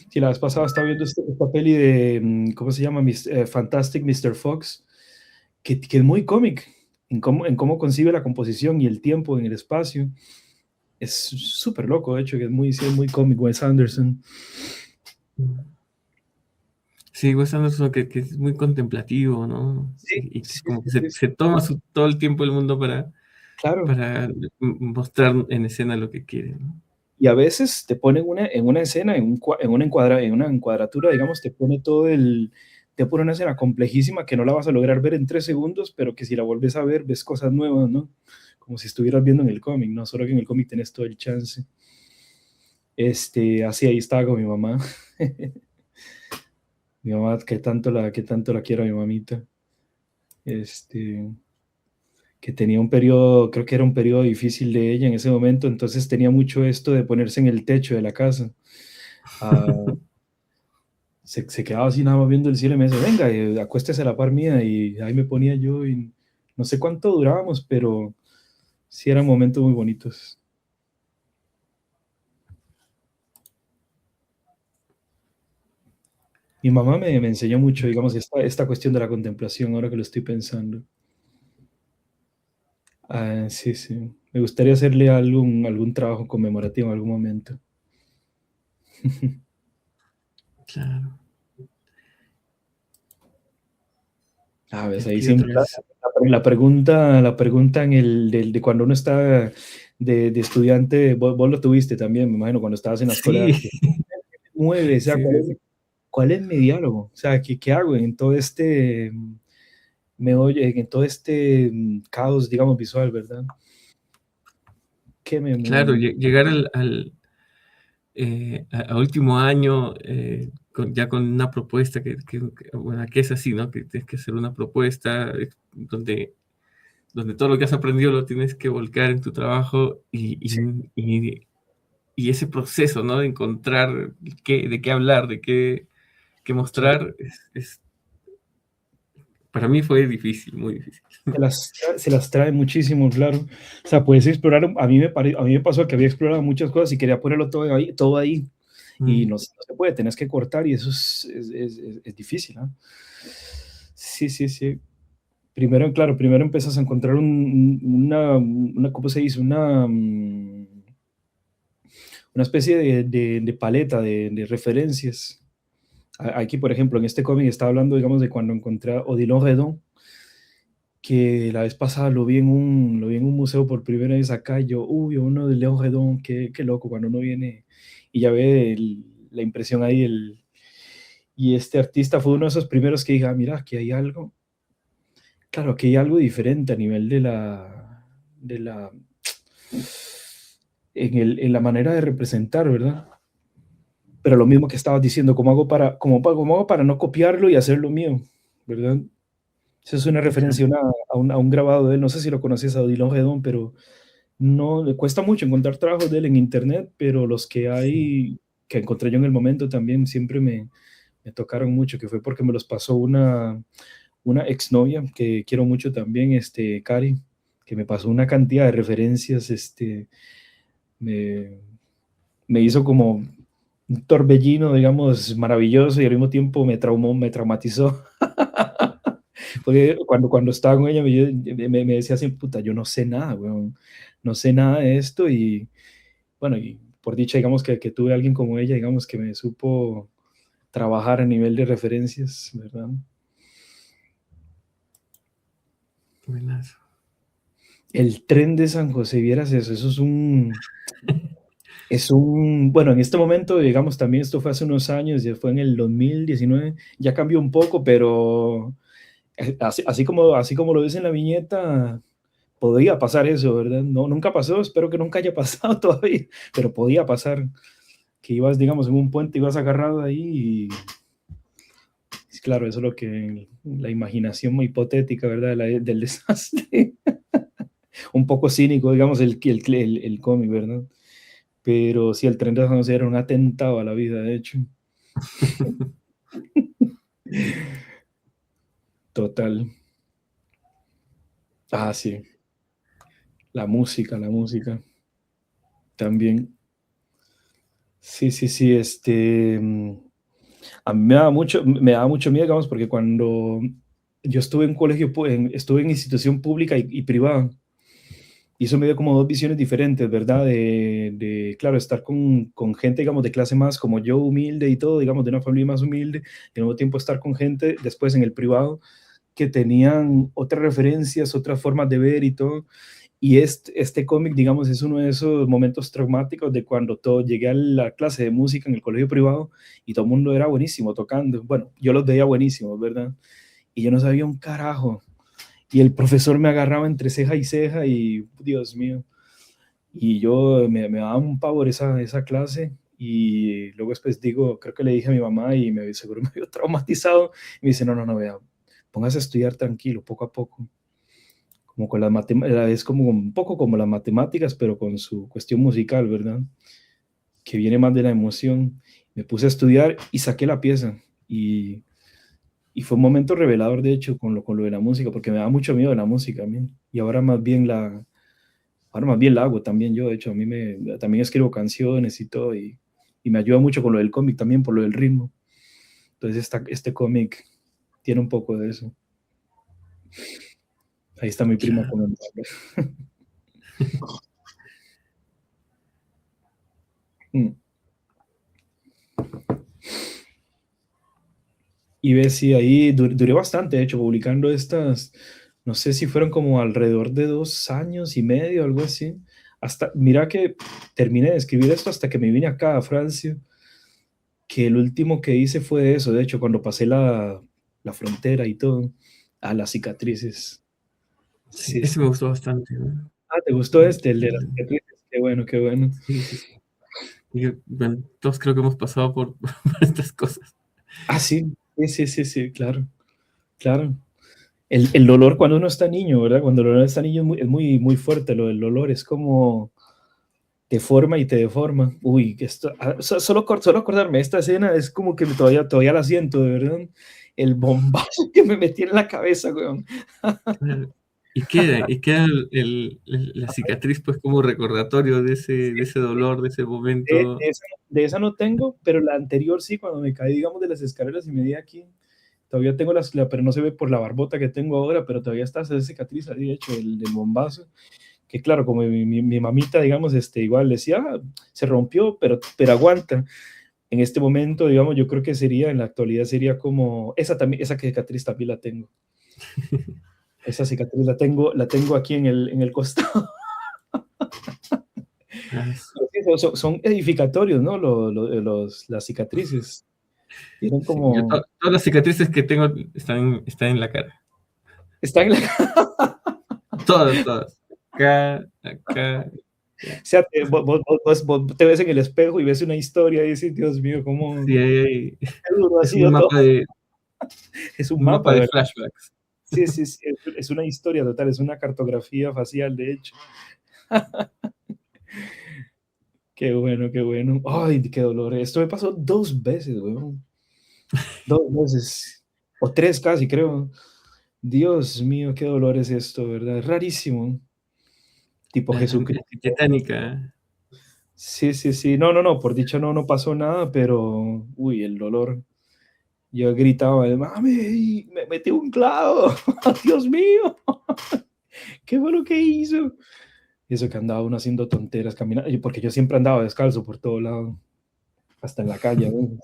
Sí, la vez pasada estaba viendo esta peli de, ¿cómo se llama? Fantastic Mr. Fox, que es muy cómic, en cómo concibe la composición y el tiempo en el espacio. Es súper loco, de hecho, que sí, es muy cómic, Wes Anderson. Sí, Wes Anderson que es muy contemplativo, ¿no? Sí, Y que sí, como que sí, sí, se toma todo el tiempo del mundo claro. para mostrar en escena lo que quiere, ¿no? Y a veces te ponen en una escena, en una encuadratura, digamos, te pone una escena complejísima que no la vas a lograr ver en 3 segundos, pero que si la vuelves a ver, ves cosas nuevas, ¿no? Como si estuvieras viendo en el cómic, ¿no? Solo que en el cómic tenés todo el chance. Así ahí estaba con mi mamá. Mi mamá, que tanto la quiero a mi mamita. Este, que tenía un periodo, creo que era un periodo difícil de ella en ese momento, entonces tenía mucho esto de ponerse en el techo de la casa. Ah, se quedaba así nada más viendo el cielo y me decía, venga, acuéstese a la par mía, y ahí me ponía yo y no sé cuánto durábamos, pero sí eran momentos muy bonitos. Mi mamá me enseñó mucho, digamos, esta cuestión de la contemplación, ahora que lo estoy pensando. Ah, sí, sí. Me gustaría hacerle algún trabajo conmemorativo en algún momento. Claro. Ah, ves, ahí ¿Qué siempre otras? la pregunta de cuando uno está de estudiante, vos lo tuviste también, me imagino, cuando estabas en la escuela de Sí, arte. Mueve, o sea, sí, sí, sí. ¿cuál es mi diálogo? O sea, ¿qué hago en todo este en todo este caos, digamos, visual, ¿verdad? ¿Qué me Claro, mueve? llegar a último año ya con una propuesta bueno, que es así, ¿no? Que tienes que hacer una propuesta donde todo lo que has aprendido lo tienes que volcar en tu trabajo Sí, y ese proceso, ¿no? De encontrar de qué hablar, qué claro. mostrar, para mí fue difícil, muy difícil. Se las trae muchísimo, claro. O sea, puedes explorar, a mí me pasó que había explorado muchas cosas y quería ponerlo todo ahí y Mm, no se puede, tenés que cortar y eso es difícil, ¿no? Sí, sí, sí. Primero, claro, primero empiezas a encontrar ¿cómo se dice? Una especie de paleta de referencias. Aquí, por ejemplo, en este cómic está hablando, digamos, de cuando encontré a Odilon Redon, que la vez pasada lo vi en un museo por primera vez acá, y yo, uy, uno de León Redón, qué loco, cuando uno viene y ya ve la impresión ahí, y este artista fue uno de esos primeros que dije, ah, mira, aquí hay algo, claro, aquí hay algo diferente a nivel de la, en la manera de representar, ¿verdad? Pero lo mismo que estabas diciendo, cómo hago para no copiarlo y hacerlo mío, ¿verdad? Esa es una referencia a un grabado de él, no sé si lo conoces a Odilon Redón, pero no, le cuesta mucho encontrar trabajos de él en internet, pero los que sí. hay, que encontré yo en el momento también, siempre me tocaron mucho, que fue porque me los pasó una exnovia que quiero mucho también, Cari, que me pasó una cantidad de referencias, me, me hizo como un torbellino, digamos, maravilloso y al mismo tiempo me traumó, me traumatizó. Porque cuando estaba con ella me decía así, puta, yo no sé nada, weón, no sé nada de esto y bueno, y por dicha, digamos que tuve a alguien como ella, digamos, que me supo trabajar a nivel de referencias, ¿verdad? Buenazo. El tren de San José, vieras eso bueno, en este momento, digamos, también esto fue hace unos años, ya fue en el 2019, ya cambió un poco, pero así como lo ves en la viñeta, podía pasar eso, ¿verdad? No, nunca pasó, espero que nunca haya pasado todavía, pero podía pasar que ibas, digamos, en un puente, ibas agarrado ahí y claro, eso es lo que la imaginación hipotética, ¿verdad? Del desastre. Un poco cínico, digamos, el cómic, ¿verdad? Pero sí, el tren de San José era un atentado a la vida, de hecho. Total. Ah, sí. La música también. Sí, sí, sí, a mí me daba mucho miedo, digamos, porque cuando yo estuve en colegio, estuve en institución pública y privada, y eso me dio como dos visiones diferentes, ¿verdad? Claro, estar con gente, digamos, de clase más como yo, humilde y todo, digamos, de una familia más humilde, y al mismo tiempo estar con gente después en el privado que tenían otras referencias, otras formas de ver y todo. Y este cómic, digamos, es uno de esos momentos traumáticos de cuando llegué a la clase de música en el colegio privado y todo el mundo era buenísimo tocando. Bueno, yo los veía buenísimos, ¿verdad? Y yo no sabía un carajo. Y el profesor me agarraba entre ceja y ceja y, Dios mío, y yo me daba un pavor esa clase Y luego después digo, creo que le dije a mi mamá y seguro me vio traumatizado. Y me dice, no, no, no, vea, póngase a estudiar tranquilo, poco a poco. Como con las matemáticas, es como un poco como las matemáticas, pero con su cuestión musical, ¿verdad? Que viene más de la emoción. Me puse a estudiar y saqué la pieza. Y fue un momento revelador, de hecho, con lo de la música, porque me da mucho miedo la música a mí. Y ahora más bien la hago también yo. De hecho, también escribo canciones y todo. Y me ayuda mucho con lo del cómic también, por lo del ritmo. Entonces, este cómic tiene un poco de eso. Ahí está mi prima Ya. comentando. Mm. Y ves, sí, ahí duré bastante, de hecho, publicando estas, no sé si fueron como alrededor de 2 años y medio, algo así. Mira que terminé de escribir esto hasta que me vine acá a Francia, que el último que hice fue eso, de hecho, cuando pasé la frontera y todo, a las cicatrices. Sí, Sí, ese sí. me gustó bastante, ¿no? Ah, ¿te gustó este, el de las cicatrices? Qué bueno, qué bueno. Sí, sí, sí. Bueno, todos creo que hemos pasado por, por estas cosas. Ah, sí, sí, sí, sí, sí, claro, claro. El dolor cuando uno está niño, ¿verdad? Cuando uno está niño es muy, muy fuerte lo del dolor, es como te forma y te deforma. Uy, que solo acordarme de esta escena es como que todavía la siento, de verdad. El bombazo que me metí en la cabeza, weón. Claro. Y queda la cicatriz, pues, como recordatorio de ese dolor, de ese De, momento. de esa, de esa no tengo, pero la anterior sí, cuando me caí, digamos, de las escaleras y me di aquí. Todavía tengo pero no se ve por la barbota que tengo ahora, pero todavía está esa cicatriz ahí, de hecho, del bombazo. Que claro, como mi mamita, digamos, igual decía, "Ah, se rompió, pero aguanta". En este momento, digamos, yo creo que en la actualidad sería como, esa cicatriz también la tengo. Esa cicatriz la tengo aquí en el costado. Ah, Sí, son edificatorios, ¿no? Las cicatrices. Tienen sí, yo como, todas las cicatrices que tengo están en la cara. están en la, Todas, todas. Acá, acá. o sea, vos te ves en el espejo y ves una historia y dices, Dios mío, cómo Sí, qué duro ha es un sido todo. mapa de, Es un un mapa, mapa de ¿verdad? flashbacks. Sí, sí, sí, es una historia total, es una cartografía facial, de hecho. Qué bueno, qué bueno. Ay, qué dolor. Esto me pasó 2 veces, weón. 2 veces. O 3 casi, creo. Dios mío, qué dolor es esto, ¿verdad? Es rarísimo. Tipo Jesucristo. Titánica. Sí, sí, sí. No, no, no, por dicha no pasó nada, pero, uy, el dolor. Yo gritaba, mami, me metí un clavo. Dios mío, ¿qué fue lo que hizo? Eso que andaba uno haciendo tonteras, caminando, porque yo siempre andaba descalzo por todo lado, hasta en la calle, ¿no?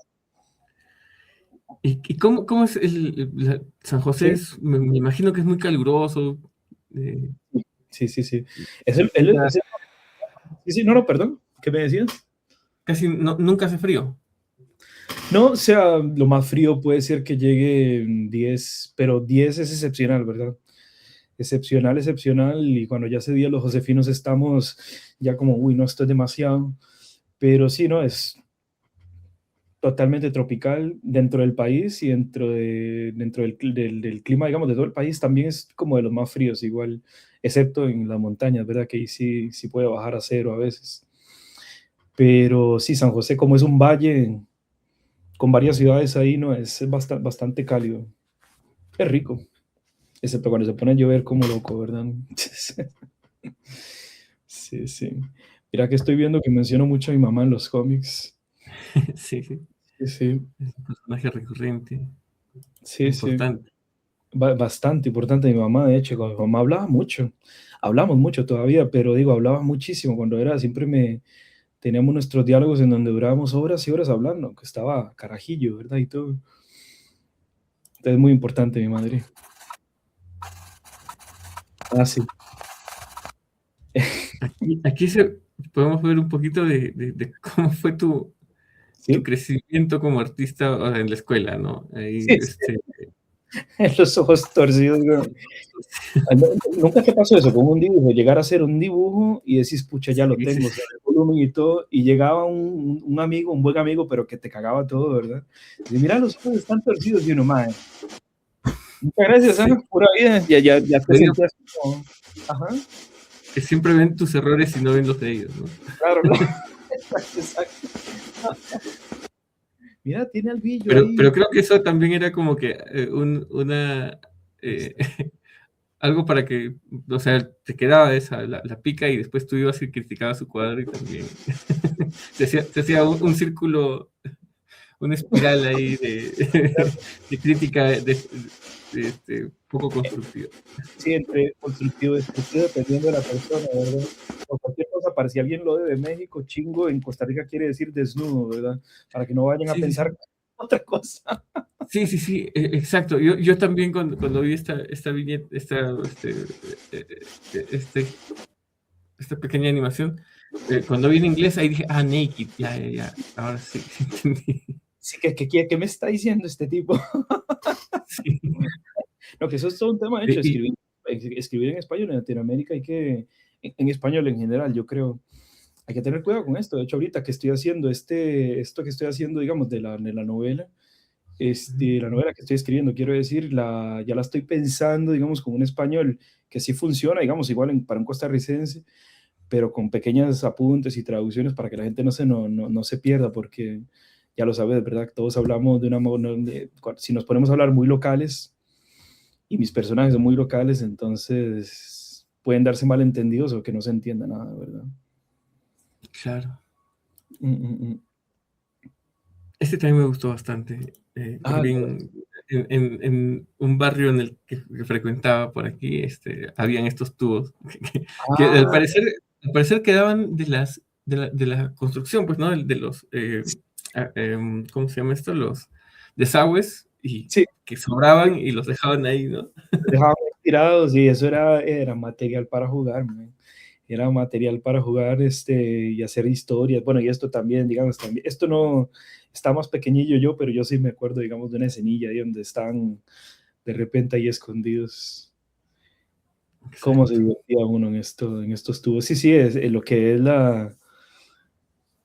¿Y cómo es San José? Sí, Me imagino que es muy caluroso. eh, sí, sí, sí. Es se tira- sí, sí, no, no, perdón, ¿qué me decías? Casi nunca hace frío. No, o sea, lo más frío puede ser que llegue 10, pero 10 es excepcional, ¿verdad? Excepcional, excepcional, y cuando ya ese día los josefinos estamos ya como, uy, no, esto es demasiado, pero sí, no, es totalmente tropical dentro del país y dentro del clima, digamos, de todo el país, también es como de los más fríos, igual, excepto en las montañas, ¿verdad? Que ahí sí, sí puede bajar a cero a veces. Pero sí, San José, como es un valle con varias ciudades ahí, ¿no? Es bastante, bastante cálido. Es rico, excepto cuando se pone a llover como loco, ¿verdad? Sí, sí. Mira que estoy viendo que menciono mucho a mi mamá en los cómics. Sí, sí. Sí, sí, Es un personaje recurrente, sí, sí. importante. Bastante importante mi mamá, de hecho, con mi mamá hablaba mucho. Hablamos mucho todavía, pero digo, hablaba muchísimo cuando siempre teníamos nuestros diálogos en donde durábamos horas y horas hablando, que estaba carajillo, ¿verdad? Y todo. Entonces, muy importante mi madre. Ah, sí. Aquí podemos ver un poquito de cómo fue tu Sí, crecimiento como artista, o sea, en la escuela, ¿no? Ahí, sí, sí. los ojos torcidos, güey. ¿Nunca te pasó eso con un dibujo? Llegar a hacer un dibujo y decís, pucha, ya lo Sí, sí, tengo, o sí. sea, el volumen y todo, y llegaba un amigo, un buen amigo, pero que te cagaba todo, ¿verdad? Y mira, los ojos están torcidos, y uno, mae, muchas gracias, Sí. pura vida, ya te Te digo sentías como, ajá, que siempre ven tus errores y no ven los de ellos, ¿no? claro, exacto. Mira, tiene albillo Pero ahí. creo que eso también era como que una eh, algo para que, o sea, te quedaba esa, la pica y después tú ibas y criticabas su cuadro y también se hacía un círculo, una espiral ahí de crítica poco constructiva. Sí, entre constructivo y destructivo, dependiendo de la persona, ¿verdad? O cualquier cosa, para si alguien lo de México, chingo, en Costa Rica quiere decir desnudo, ¿verdad? Para que no vayan a Sí, sí, pensar sí. otra cosa. Sí, sí, sí, exacto. Yo también cuando vi esta viñeta, esta pequeña animación, cuando vi en inglés, ahí dije, ah, naked, ya, ya, ya, ahora sí, sí entendí. Sí, ¿qué me está diciendo este tipo? Sí. No, que eso es todo un tema, de hecho, Y, escribir en español en Latinoamérica hay que, en español en general, yo creo, hay que tener cuidado con esto. De hecho, ahorita que estoy haciendo esto que estoy haciendo, digamos, de la novela, la novela que estoy escribiendo, quiero decir, ya la estoy pensando, digamos, con un español que sí funciona, digamos, igual para un costarricense, pero con pequeños apuntes y traducciones para que la gente no se pierda, porque ya lo sabes, ¿verdad? Todos hablamos de una manera, si nos ponemos a hablar muy locales, y mis personajes son muy locales, entonces pueden darse malentendidos o que no se entienda nada, ¿verdad? claro, Mm, mm, mm. este también me gustó bastante. Ah, También en un barrio en el que frecuentaba por aquí, habían estos tubos que ah, al parecer quedaban de la construcción, pues, ¿no? De los, ¿cómo se llama esto? Los desagües y sí, que sobraban y los dejaban ahí, ¿no? dejaban tirados y eso era material para jugar, man. Era material para jugar y hacer historias. Bueno, y esto también, digamos, también, esto no está más pequeñillo yo, pero yo sí me acuerdo, digamos, de una escenilla ahí donde están de repente ahí escondidos. Cómo se Exacto. divertía uno en estos tubos. Sí, sí, es lo que es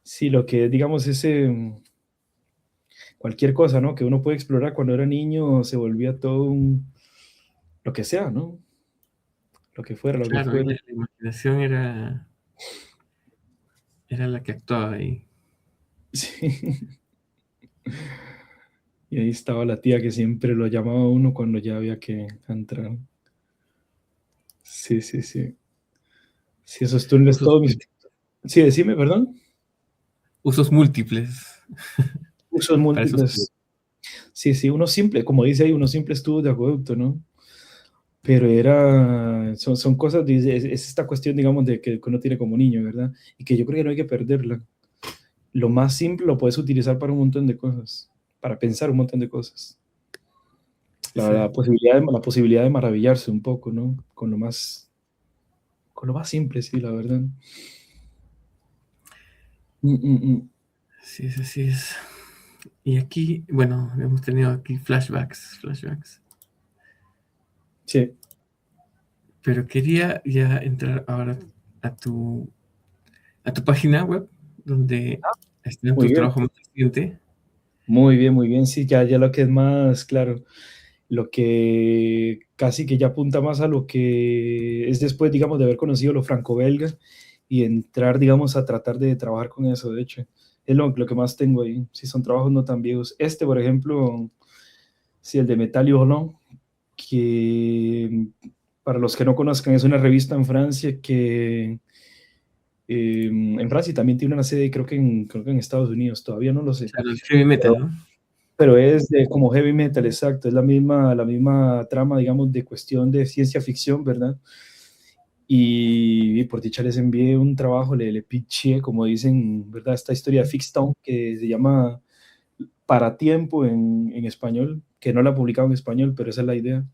sí, lo que es, digamos, cualquier cosa, ¿no? Que uno puede explorar cuando era niño, se volvía todo lo que sea, ¿no? Lo que fuera, lo que Claro, y fuera. la imaginación era la que actuaba ahí. Sí. Y ahí estaba la tía que siempre lo llamaba a uno cuando ya había que entrar. Sí, sí, sí. Sí, esos túneles Usos, todos mis... Sí, decime, perdón. usos múltiples Usos para esos tubos. múltiples. Sí, sí, uno simple, como dice ahí, uno simple estuvo de acueducto, ¿no? Pero son cosas, es esta cuestión, digamos, de que uno tiene como niño, ¿verdad? Y que yo creo que no hay que perderla. Lo más simple lo puedes utilizar para un montón de cosas, para pensar un montón de cosas. Exacto. La posibilidad de maravillarse un poco, ¿no? Con lo más simple, sí, la verdad. Mm, mm, mm. Sí, es así es. Y aquí, bueno, hemos tenido aquí flashbacks. Sí. Pero quería ya entrar ahora a tu, a tu página web, donde está Muy tu bien, trabajo más reciente. muy bien, muy bien. Sí, ya lo que es más, claro, lo que casi que ya apunta más a lo que es después, digamos, de haber conocido lo franco-belga y entrar, digamos, a tratar de trabajar con eso, de hecho. Es lo que más tengo ahí. Si son trabajos no tan viejos. Por ejemplo, sí, el de Metal y Hurlant, que para los que no conozcan, es una revista en Francia que en Francia también tiene una sede, creo que en Estados Unidos, todavía no lo sé, Claro, el heavy pero, metal, ¿no? pero es como heavy metal, exacto, es la misma trama, digamos, de cuestión de ciencia ficción, ¿verdad? Y por dicha les envié un trabajo, le pitché, como dicen, ¿verdad? Esta historia de Fixtown que se llama Para Tiempo en español, que no la he publicado en español, pero esa es la idea.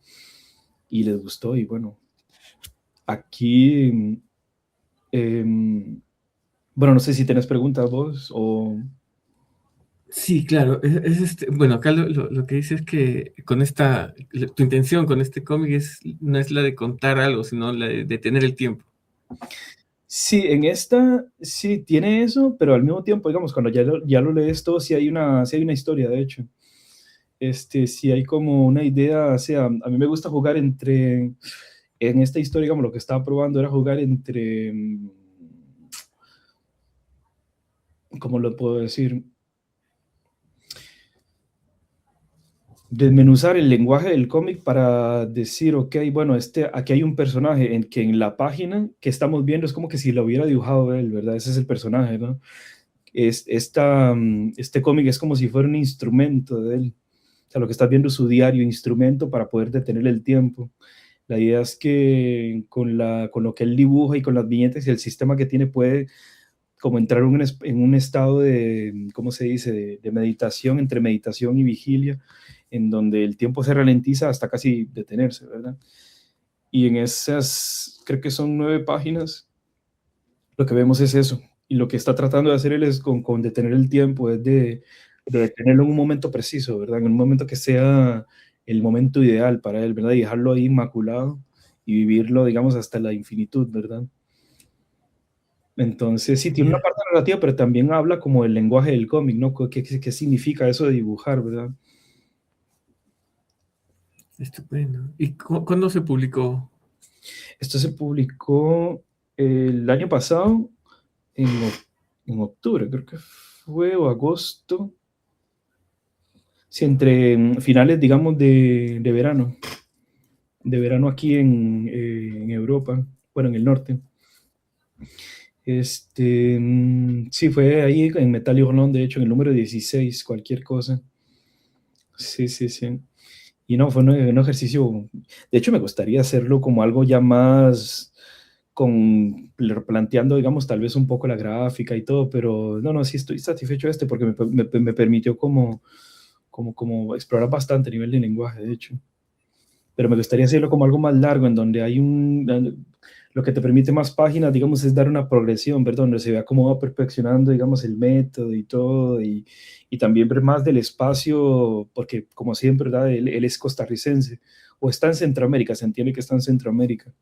Y les gustó, y bueno, aquí, bueno, no sé si tenés preguntas vos o... Sí, claro. Bueno, acá lo que dice es que con tu intención con este cómic no es la de contar algo, sino la de detener el tiempo. Sí, en esta sí tiene eso, pero al mismo tiempo, digamos, cuando ya lo lees todo, sí hay una historia, de hecho. Sí hay como una idea, o sea, a mí me gusta jugar en esta historia, digamos, lo que estaba probando era jugar entre, ¿cómo lo puedo decir? Desmenuzar el lenguaje del cómic para decir, ok, bueno, aquí hay un personaje que en la página que estamos viendo es como que si lo hubiera dibujado él, ¿verdad? Ese es el personaje, ¿no? Este cómic es como si fuera un instrumento de él. O sea, lo que estás viendo es su diario, instrumento para poder detener el tiempo. La idea es que con lo que él dibuja y con las viñetas y el sistema que tiene puede como entrar en un estado de, ¿cómo se dice?, de meditación, entre meditación y vigilia, en donde el tiempo se ralentiza hasta casi detenerse, ¿verdad? Y en esas, creo que son 9 páginas, lo que vemos es eso. Y lo que está tratando de hacer él es con detener el tiempo, es de detenerlo en un momento preciso, ¿verdad? En un momento que sea el momento ideal para él, ¿verdad? Y dejarlo ahí inmaculado y vivirlo, digamos, hasta la infinitud, ¿verdad? Entonces, sí, tiene una Ya, parte narrativa, pero también habla como el lenguaje del cómic, ¿no? ¿Qué significa eso de dibujar, verdad? estupendo. ¿Y cuándo se publicó? Esto se publicó el año pasado, en, en octubre, creo que fue, o agosto, sí, entre finales, digamos, de verano aquí en Europa, bueno, en el norte. Sí, fue ahí en Metal Hurlón, de hecho, en el número 16 cualquier cosa. Sí, sí, sí. Y no, fue un ejercicio, de hecho me gustaría hacerlo como algo ya más planteando, digamos, tal vez un poco la gráfica y todo, pero no, no, sí estoy satisfecho de porque me permitió como explorar bastante a nivel de lenguaje, de hecho. Pero me gustaría hacerlo como algo más largo, en donde lo que te permite más páginas, digamos, es dar una progresión, ¿verdad? Donde se vea cómo va perfeccionando, digamos, el método y todo, y también ver más del espacio, porque como siempre, ¿verdad? Él es costarricense, o está en Centroamérica, se entiende que está en Centroamérica,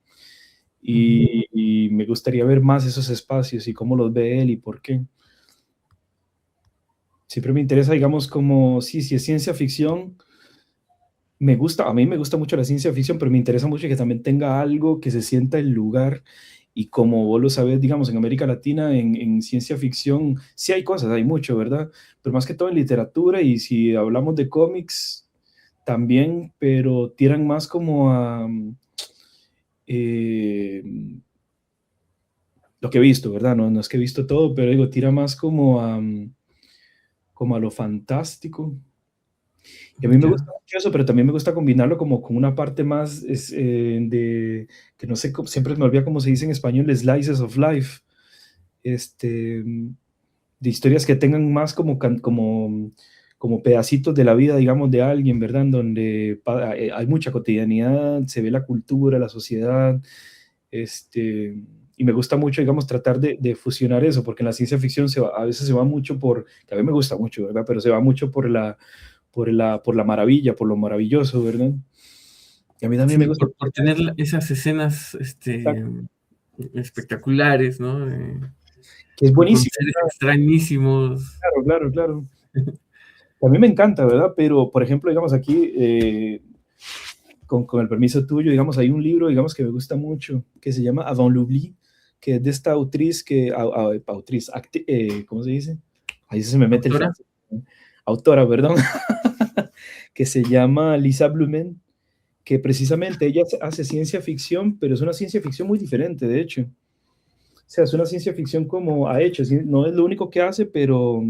Ujú. y me gustaría ver más esos espacios y cómo los ve él y por qué. Siempre me interesa, digamos, como, sí, si es ciencia ficción, a mí me gusta mucho la ciencia ficción, pero me interesa mucho que también tenga algo que se sienta el lugar. Y como vos lo sabés, digamos, en América Latina, en ciencia ficción, sí hay cosas, hay mucho, ¿verdad? Pero más que todo en literatura, y si hablamos de cómics, también, pero tiran más como a eh, lo que he visto, ¿verdad? No, no es que he visto todo, pero digo, tira más como a lo fantástico. Y a mí me Ya. gusta mucho eso, pero también me gusta combinarlo como con una parte más que no sé, siempre me olvida cómo se dice en español, slices of life, este, de historias que tengan más como pedacitos de la vida, digamos, de alguien, ¿verdad? En donde hay mucha cotidianidad, se ve la cultura, la sociedad, y me gusta mucho, digamos, tratar de fusionar eso, porque en la ciencia ficción a veces se va mucho que a mí me gusta mucho, ¿verdad? Pero se va mucho por la maravilla, por lo maravilloso, ¿verdad? Y a mí también me Sí, gusta por tener esas escenas espectaculares, ¿no? que es Con buenísimo, seres extrañísimos. claro, claro, claro. A mí me encanta, ¿verdad? Pero, por ejemplo, digamos aquí, con el permiso tuyo, digamos, hay un libro, digamos, que me gusta mucho, que se llama Avant l'oubli, que es de esta autriz ¿cómo se dice? Ahí se me mete el Autora, francés. ¿No? Autora, perdón, que se llama Lisa Blumen, que precisamente ella hace ciencia ficción, pero es una ciencia ficción muy diferente, de hecho. O sea, es una ciencia ficción como ha hecho, no es lo único que hace, pero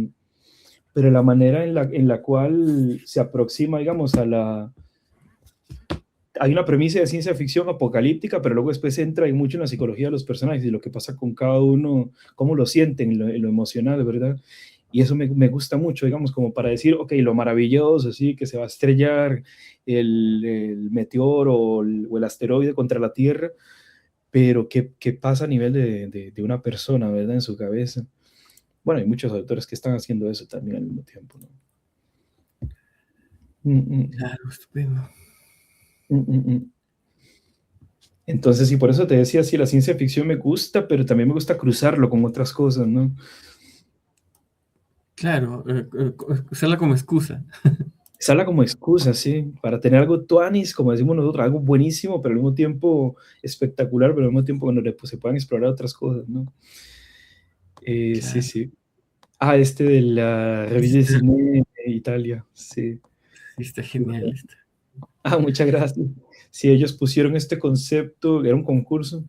la manera en la cual se aproxima, digamos, hay una premisa de ciencia ficción apocalíptica, pero luego después entra y mucho en la psicología de los personajes y lo que pasa con cada uno, cómo lo sienten en lo emocional, ¿verdad? Y eso me gusta mucho, digamos, como para decir, ok, lo maravilloso, sí, que se va a estrellar el meteoro o el asteroide contra la Tierra, pero ¿qué pasa a nivel de una persona, ¿verdad? En su cabeza. Bueno, hay muchos autores que están haciendo eso también al mismo tiempo, ¿no? Mm, mm, Claro, estupendo. mm, mm, mm. Entonces, y por eso te decía, sí, la ciencia ficción me gusta, pero también me gusta cruzarlo con otras cosas, ¿no? Claro, usarla como excusa. Usarla como excusa, sí, para tener algo tuanis, como decimos nosotros, algo buenísimo, pero al mismo tiempo espectacular, pero al mismo tiempo donde pues, se puedan explorar otras cosas, ¿no? Sí, Claro, sí. Ah, este de la revista de está, cine de Italia, sí. sí, está genial. Ah, muchas gracias. Sí, ellos pusieron este concepto, era un concurso,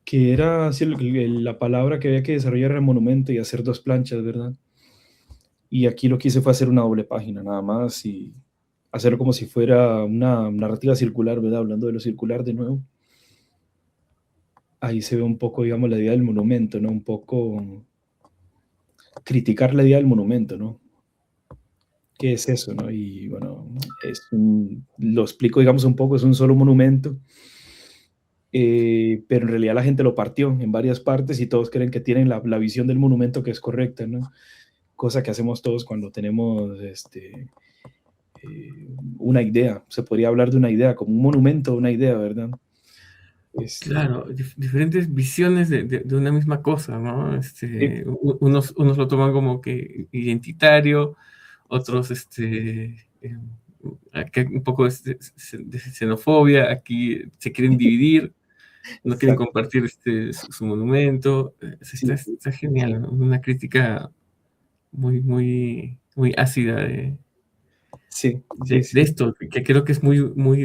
que era así, la palabra que había que desarrollar era monumento y hacer 2 planchas, ¿verdad? Y aquí lo que hice fue hacer una doble página nada más y hacerlo como si fuera una narrativa circular, ¿verdad? Hablando de lo circular de nuevo. Ahí se ve un poco, digamos, la idea del monumento, ¿no? Un poco criticar la idea del monumento, ¿no? ¿Qué es eso, no? Y bueno, lo explico, digamos, un poco, es un solo monumento, pero en realidad la gente lo partió en varias partes y todos creen que tienen la visión del monumento que es correcta, ¿no? Cosa que hacemos todos cuando tenemos una idea. Se podría hablar de una idea, como un monumento, una idea, ¿verdad? Este, Claro, diferentes visiones de una misma cosa, ¿no? sí, Unos lo toman como que identitario, otros, aquí un poco de xenofobia, aquí se quieren dividir, no quieren exacto, compartir su monumento. sí, Está genial, ¿no? Una crítica muy, muy, muy ácida sí, sí, de sí, esto, que creo que es muy, muy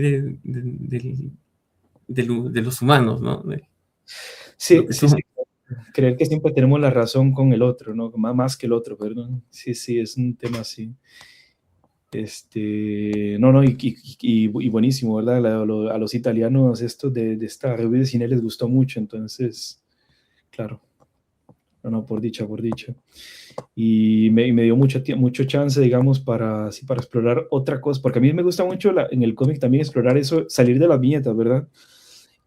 de los humanos, ¿no? De lo sí, que sí, sí. somos. Creer que siempre tenemos la razón con el otro, ¿no? Más que el otro, ¿verdad? Sí, sí, es un tema así. No, no, y buenísimo, ¿verdad? A los italianos esto de esta revista de cine les gustó mucho, entonces, claro, no, no, por dicha, por dicha. Y me dio mucho chance, digamos, para, sí, para explorar otra cosa, porque a mí me gusta mucho en el cómic también explorar eso, salir de las viñetas, ¿verdad?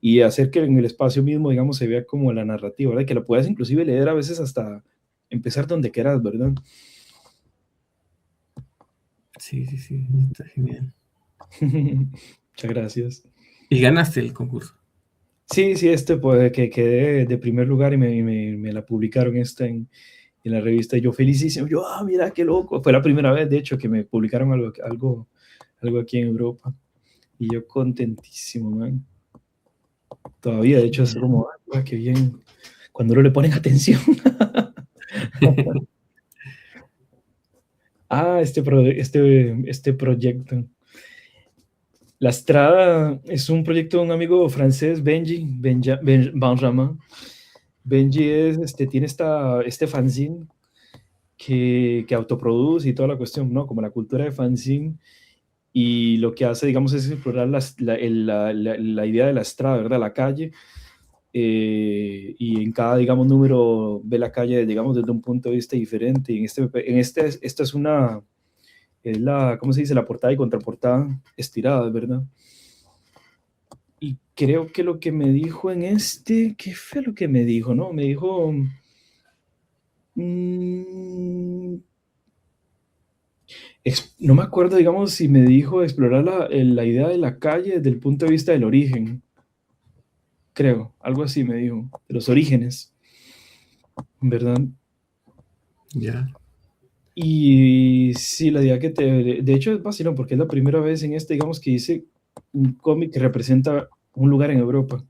Y hacer que en el espacio mismo, digamos, se vea como la narrativa, ¿verdad? Que lo puedas inclusive leer a veces hasta empezar donde quieras, ¿verdad? Sí, sí, sí, está genial. Muchas gracias. Y ganaste el concurso. Sí, sí, pues que quedé de primer lugar y me la publicaron en la revista y yo felicísimo, yo, mira qué loco, fue la primera vez de hecho que me publicaron algo aquí en Europa y yo contentísimo, man. Todavía, de hecho, es Genial. como, qué bien, cuando no le ponen atención. Este proyecto. La Estrada es un proyecto de un amigo francés, Benjamin. Benji tiene este fanzine que autoproduce y toda la cuestión, ¿no? Como la cultura de fanzine. Y lo que hace, digamos, es explorar la idea de la estrada, ¿verdad? La calle. Y en cada, digamos, número ve la calle, digamos, desde un punto de vista diferente. Y esta es ¿cómo se dice? La portada y contraportada estirada, ¿verdad? Y creo que lo que me dijo ¿qué fue lo que me dijo? No, me dijo, mm, no me acuerdo, digamos, si me dijo explorar la idea de la calle desde el punto de vista del origen, creo, algo así me dijo, de los orígenes, ¿verdad? Ya. Y sí, la idea de hecho es vacilón, porque es la primera vez en digamos, que hice un cómic que representa un lugar en Europa,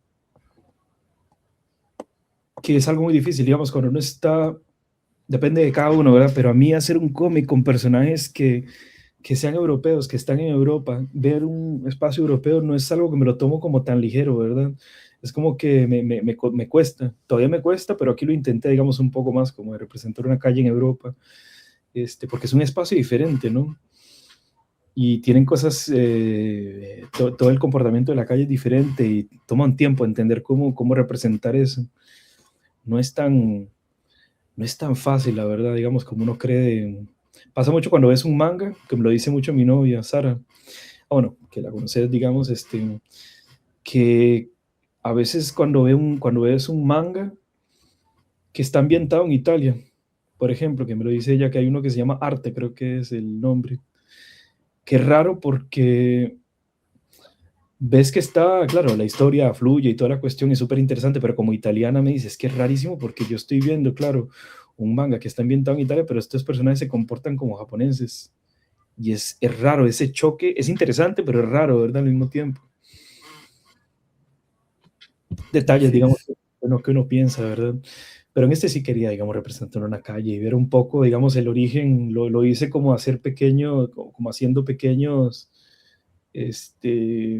que es algo muy difícil, digamos, cuando uno está, depende de cada uno, ¿verdad? Pero a mí hacer un cómic con personajes que sean europeos, que están en Europa, ver un espacio europeo no es algo que me lo tomo como tan ligero, ¿verdad? Es como que me cuesta, todavía me cuesta, pero aquí lo intenté, digamos, un poco más, como de representar una calle en Europa, porque es un espacio diferente, ¿no? Y tienen cosas, todo el comportamiento de la calle es diferente y toma un tiempo entender cómo representar eso. No es tan, no es tan fácil, la verdad, digamos, como uno cree. Pasa mucho cuando ves un manga, que me lo dice mucho mi novia, Sara, bueno, que la conoces, digamos, que a veces cuando ves un manga que está ambientado en Italia, por ejemplo, que me lo dice ella, que hay uno que se llama Arte, creo que es el nombre. Qué raro porque ves que está, claro, la historia fluye y toda la cuestión es súper interesante, pero como italiana me dices que es rarísimo porque yo estoy viendo, claro, un manga que está ambientado en Italia, pero estos personajes se comportan como japoneses. Y es raro, ese choque es interesante, pero es raro, ¿verdad? Al mismo tiempo. Detalles, Así digamos, es. que uno piensa, ¿verdad? Pero en este sí quería, digamos, representar una calle y ver un poco, digamos, el origen, lo hice como hacer pequeño, como haciendo pequeños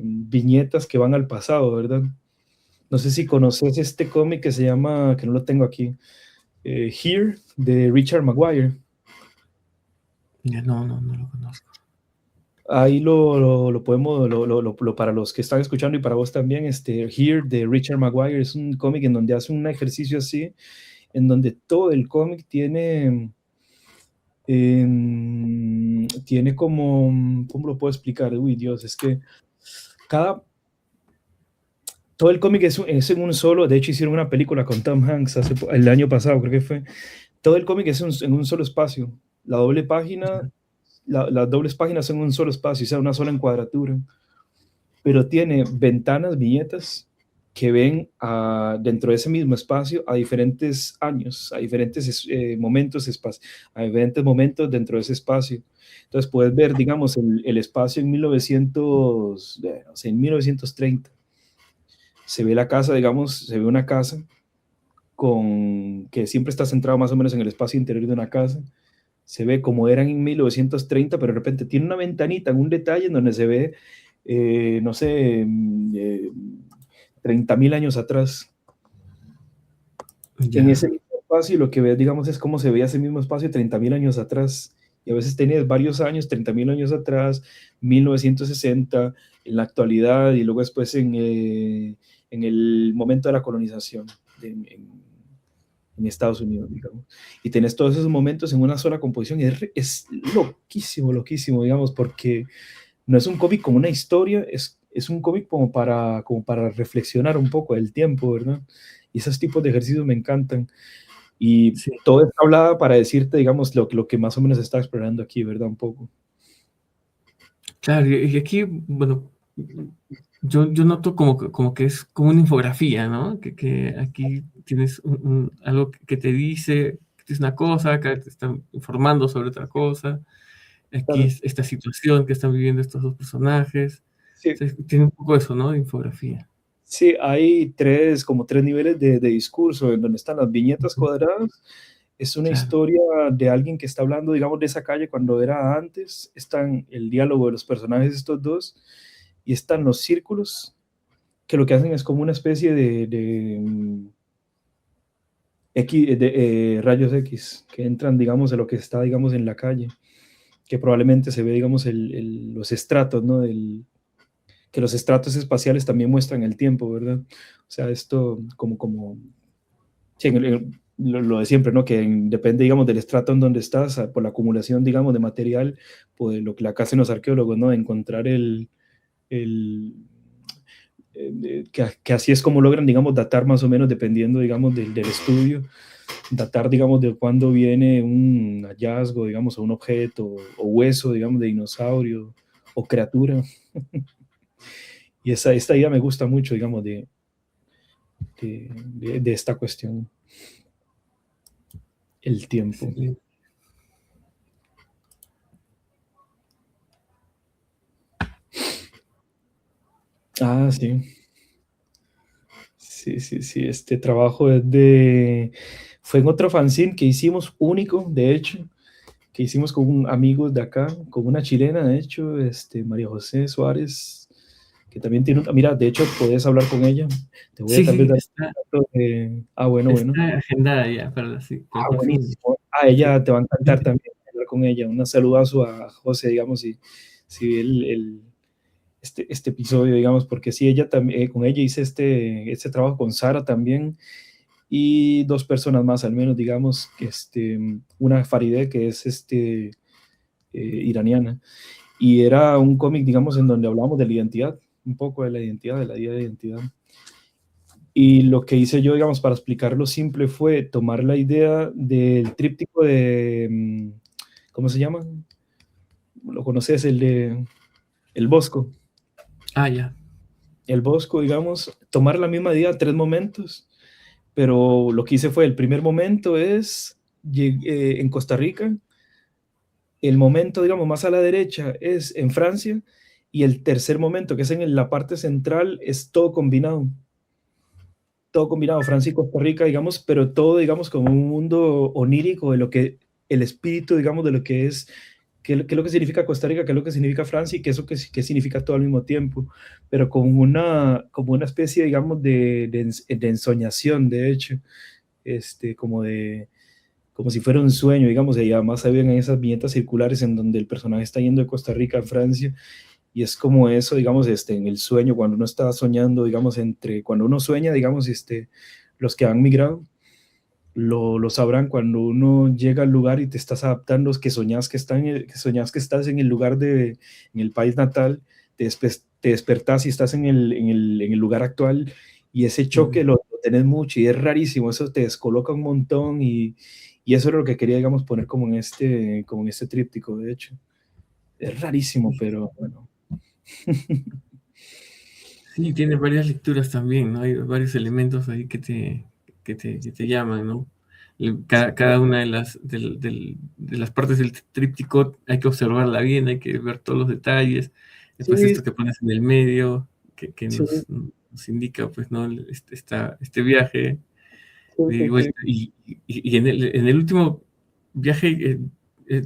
viñetas que van al pasado, ¿verdad? No sé si conoces este cómic que se llama, que no lo tengo aquí, Here, de Richard Maguire. Ya no lo conozco. Ahí lo podemos, para los que están escuchando y para vos también, Here de Richard Maguire es un cómic en donde hace un ejercicio así, en donde todo el cómic tiene como, ¿cómo lo puedo explicar? Uy, Dios, es que cada, todo el cómic es en un solo, de hecho hicieron una película con Tom Hanks el año pasado, creo que fue, todo el cómic es en un solo espacio, la doble página, las dobles páginas son en un solo espacio, o sea, una sola encuadratura, pero tiene ventanas, viñetas, que ven dentro de ese mismo espacio a diferentes años, a diferentes a diferentes momentos dentro de ese espacio. Entonces puedes ver, digamos, el espacio en 1900, no sé, en 1930. Se ve la casa, digamos, se ve una casa que siempre está centrado más o menos en el espacio interior de una casa. Se ve como eran en 1930, pero de repente tiene una ventanita, un detalle en donde se ve, no sé, 30.000 años atrás. En ese Ya, mismo espacio lo que ves, digamos, es cómo se veía ese mismo espacio 30.000 años atrás. Y a veces tenías varios años, 30.000 años atrás, 1960, en la actualidad y luego después en el momento de la colonización en Estados Unidos, digamos. Y tenés todos esos momentos en una sola composición y es loquísimo, loquísimo, digamos, porque no es un cómic como una historia, es un cómic como para reflexionar un poco del tiempo, ¿verdad? Y esos tipos de ejercicios me encantan. Y sí. todo está hablado para decirte, digamos, lo que más o menos está explorando aquí, ¿verdad? Un poco. Claro, y aquí, bueno, yo noto como que es como una infografía, ¿no? Que aquí tienes algo que te dice que es una cosa, acá te están informando sobre otra cosa, aquí Claro. es esta situación que están viviendo estos dos personajes. O Sí, sea, tiene un poco eso, ¿no? De infografía. sí, hay como tres niveles de discurso, en donde están las viñetas Ujú, cuadradas. Es una claro, historia de alguien que está hablando, digamos, de esa calle cuando era antes. Están el diálogo de los personajes estos dos y están los círculos que lo que hacen es como una especie de rayos X que entran, digamos, de lo que está, digamos, en la calle, que probablemente se ve, digamos, los estratos, ¿no? Que los estratos espaciales también muestran el tiempo, ¿verdad? O sea, esto sí, lo de siempre, ¿no? Que depende, digamos, del estrato en donde estás, por la acumulación, digamos, de material, pues lo que la hacen los arqueólogos, ¿no? De encontrar el que así es como logran, digamos, datar más o menos, dependiendo, digamos, del estudio, datar, digamos, de cuándo viene un hallazgo, digamos, o un objeto, o hueso, digamos, de dinosaurio, o criatura. Y esta idea me gusta mucho, digamos, de esta cuestión, el tiempo. excelente. Ah, sí. Sí, sí, sí. Este trabajo fue en otro fanzine que hicimos único, de hecho, que hicimos con amigos de acá, con una chilena, de hecho, María José Suárez, que también mira, de hecho, puedes hablar con ella. Te voy a Sí, tal vez sí, dar un dato bueno, bueno. está agendada ya para el próximo. Buenísimo. Ella te va a encantar también hablar con ella. Un saludazo a José, digamos, si ve este episodio, digamos, porque sí, ella también, con ella hice este trabajo con Sara también y dos personas más al menos, digamos, una Farideh que es iraniana y era un cómic, digamos, en donde hablamos de la identidad, un poco de la identidad, de la idea de identidad. Y lo que hice yo, digamos, para explicarlo simple fue tomar la idea del tríptico de, ¿cómo se llama? ¿Lo conoces? El de El Bosco. Ah, ya. El Bosco, digamos, tomar la misma idea, 3 momentos, pero lo que hice fue, el primer momento es en Costa Rica, el momento, digamos, más a la derecha es en Francia, y el tercer momento, que es en la parte central, es todo combinado, Francia y Costa Rica, digamos, pero todo, digamos, como un mundo onírico de lo que el espíritu, digamos, de lo que es, qué es lo que significa Costa Rica, qué es lo que significa Francia y qué es lo que significa todo al mismo tiempo, pero como una especie, digamos, de ensoñación, de hecho, como como si fuera un sueño, digamos, y además se ven esas viñetas circulares en donde el personaje está yendo de Costa Rica a Francia, y es como eso, digamos, en el sueño, cuando uno está soñando, digamos, cuando uno sueña, digamos, los que han migrado, lo sabrán cuando uno llega al lugar y te estás adaptando, que soñás que soñás que estás en el lugar en el país natal, te despertás y estás en el lugar actual, y ese choque lo tenés mucho y es rarísimo, eso te descoloca un montón, y eso es lo que quería, digamos, poner como en este tríptico, de hecho. Es rarísimo, pero bueno. Sí, tiene varias lecturas también, ¿no? Hay varios elementos ahí que te llaman, ¿no? Cada una de las partes del tríptico hay que observarla bien, hay que ver todos los detalles. Después Sí, esto que pones en el medio, que sí, nos indica, pues, ¿no? Este viaje sí, de ida y sí, sí. vuelta. Y en el último viaje, eh,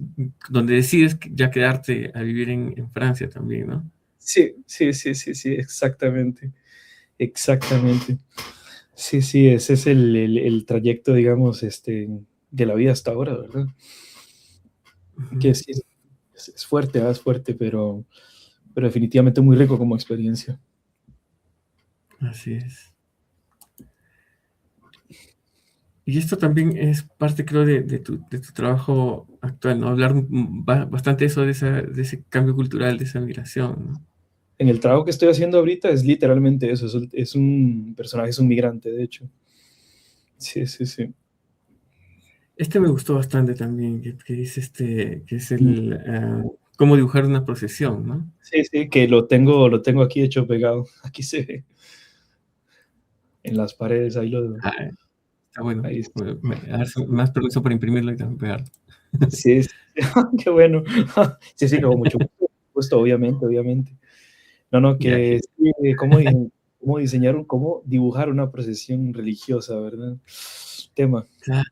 donde decides ya quedarte a vivir en Francia también, ¿no? Sí, sí, sí, sí, sí, exactamente, exactamente. Sí, sí, ese es el trayecto, digamos, de la vida hasta ahora, ¿verdad? Que Ujú. sí, es fuerte, es fuerte, pero definitivamente muy rico como experiencia. Así es. Y esto también es parte, creo, de tu trabajo actual, ¿no? Hablar bastante eso de ese cambio cultural, de esa migración, ¿no? En el trabajo que estoy haciendo ahorita es literalmente eso, es un personaje, es un migrante, de hecho. Sí, sí, sí. Este me gustó bastante también, que dice que es Mm. cómo dibujar una procesión, ¿no? Sí, sí, que lo tengo aquí hecho pegado. Aquí se ve en las paredes, Ah, está bueno. ahí. A ver si me das permiso para imprimirlo y también pegarlo. Sí, sí, qué bueno. Sí, sí, con mucho gusto, obviamente, obviamente. No, no, Ya, que sí, cómo diseñar, cómo dibujar una procesión religiosa, ¿verdad? Tema. claro.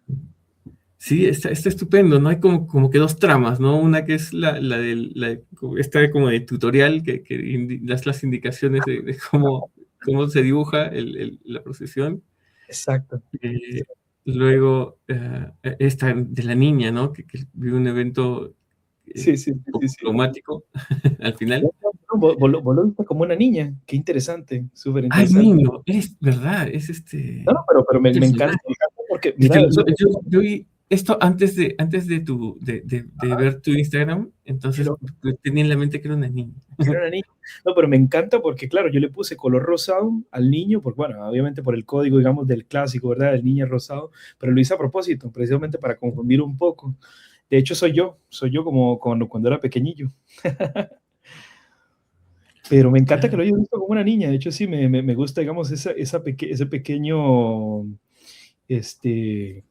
Sí, está estupendo, ¿no? Hay como que dos tramas, ¿no? Una que es esta como de tutorial que das las indicaciones de cómo se dibuja la procesión. Exacto. Eh, Luego, esta de la niña, ¿no? Que vive un evento Sí, sí, un sí, sí, poco sí. traumático al No, final. no, no, vos lo viste como una niña. Qué interesante, súper ¡Ay, interesante. niño! Es verdad, es No, no, pero el me encanta porque, Es que mira, yo vi esto antes de ver tu Instagram, qué entonces loco, yo tenía en la mente que era una niña. era una niña. No, pero me encanta porque, claro, yo le puse color rosado al niño, porque, bueno, obviamente por el código, digamos, del clásico, ¿verdad? El niño rosado, pero lo hice a propósito, precisamente para confundir un poco. De hecho, soy yo como cuando era pequeñillo. Pero me encanta que Claro, lo haya visto como una niña. De hecho, sí, me gusta, digamos, ese pequeño, este,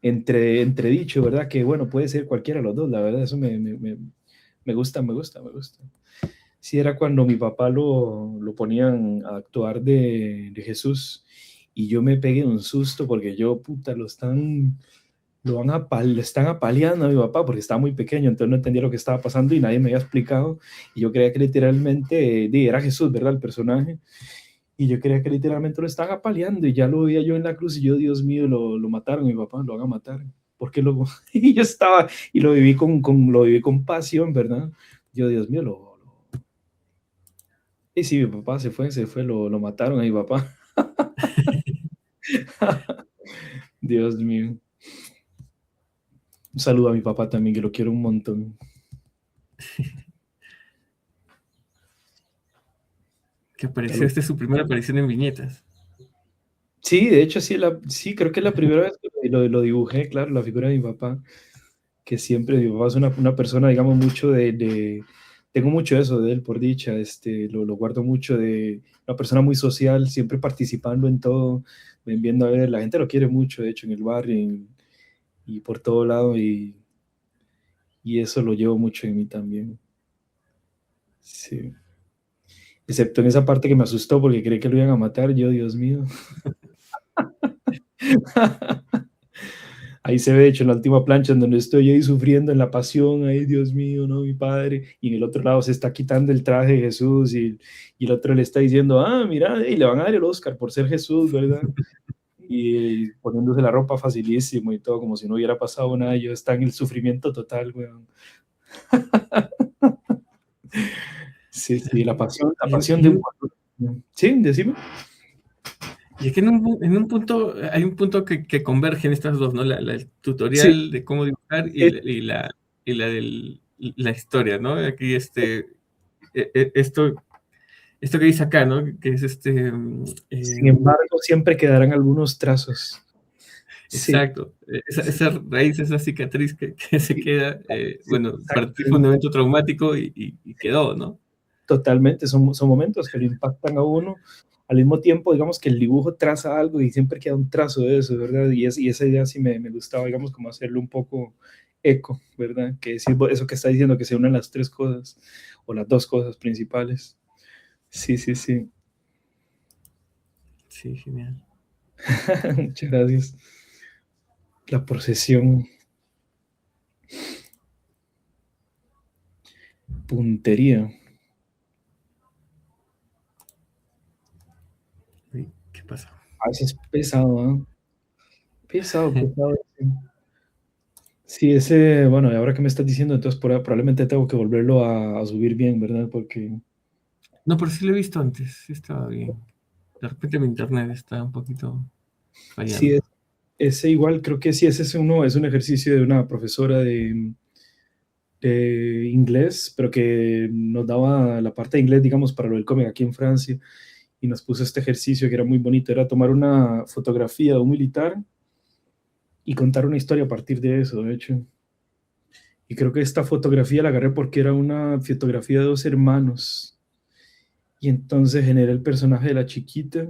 entredicho, ¿verdad? Que, bueno, puede ser cualquiera de los dos, la verdad, eso me gusta, me gusta, me gusta. Sí, era cuando mi papá lo ponían a actuar de Jesús, y yo me pegué un susto porque yo, puta, le están apaleando a mi papá porque estaba muy pequeño, entonces no entendía lo que estaba pasando y nadie me había explicado, y yo creía que literalmente era Jesús, ¿verdad? El personaje, y yo creía que literalmente lo estaban apaleando, y ya lo veía yo en la cruz y yo, Dios mío, lo mataron, mi papá, lo van a matar. Porque lo, y yo estaba, y lo viví con pasión, ¿verdad? Yo, Dios mío, y sí, mi papá se fue, lo mataron a mi papá. Dios mío. Un saludo a mi papá también, que lo quiero un montón. que Ya apareció, lo- esta es su primera aparición en viñetas. Sí, de hecho, sí, creo que es la primera vez que lo dibujé, claro, la figura de mi papá, que siempre mi papá es una persona, digamos, mucho tengo mucho eso de él, por dicha, lo guardo mucho de una persona muy social, siempre participando en todo, ven viendo a ver, la gente lo quiere mucho, de hecho, en el barrio y por todo lado, y eso lo llevo mucho en mí también, sí. Excepto en esa parte que me asustó porque creí que lo iban a matar, yo, Dios mío. Ahí se ve, de hecho, en la última plancha en donde estoy ahí sufriendo en la pasión, ay, Dios mío, no, mi padre. Y en el otro lado se está quitando el traje de Jesús y el otro le está diciendo, ah, mira, y le van a dar el Oscar por ser Jesús, ¿verdad? Y poniéndose la ropa facilísimo y todo, como si no hubiera pasado nada. Yo está en el sufrimiento total, weón. Sí, sí, la Y, pasión de un... y- Sí, decime. y es que en un punto, hay un punto que convergen estas dos, ¿no? El Sí, tutorial de cómo dibujar es- y la historia, ¿no? Aquí esto, esto que dice acá, ¿no? Que es sin embargo, siempre quedarán algunos trazos. Sí, exacto, esa raíz, esa cicatriz que se sí, queda, sí, bueno, para ti fue un exacto. evento traumático y quedó, ¿no? Totalmente, son momentos que lo impactan a uno. Al mismo tiempo, digamos que el dibujo traza algo y siempre queda un trazo de eso, ¿verdad? Y esa idea sí me gustaba, digamos, como hacerlo un poco eco, ¿verdad? Que decir eso que está diciendo, que se unan las tres cosas o las dos cosas principales. Sí, sí, sí. Sí, genial. Muchas gracias. La procesión, puntería. Uy, ¿qué pasa? A veces pesado, ¿eh? Pesado, pesado. Sí. Sí, ese, bueno, y ahora que me estás diciendo, entonces probablemente tengo que volverlo a subir bien, ¿verdad? Porque No, pero sí lo he visto antes, sí estaba bien. De repente mi internet está un poquito sí, fallando. ese igual, creo que sí, ese es un ejercicio de una profesora de inglés, pero que nos daba la parte de inglés, digamos, para lo del cómic aquí en Francia, y nos puso este ejercicio que era muy bonito, era tomar una fotografía de un militar y contar una historia a partir de eso, de hecho. Y creo que esta fotografía la agarré porque era una fotografía de dos hermanos, y entonces generé el personaje de la chiquita,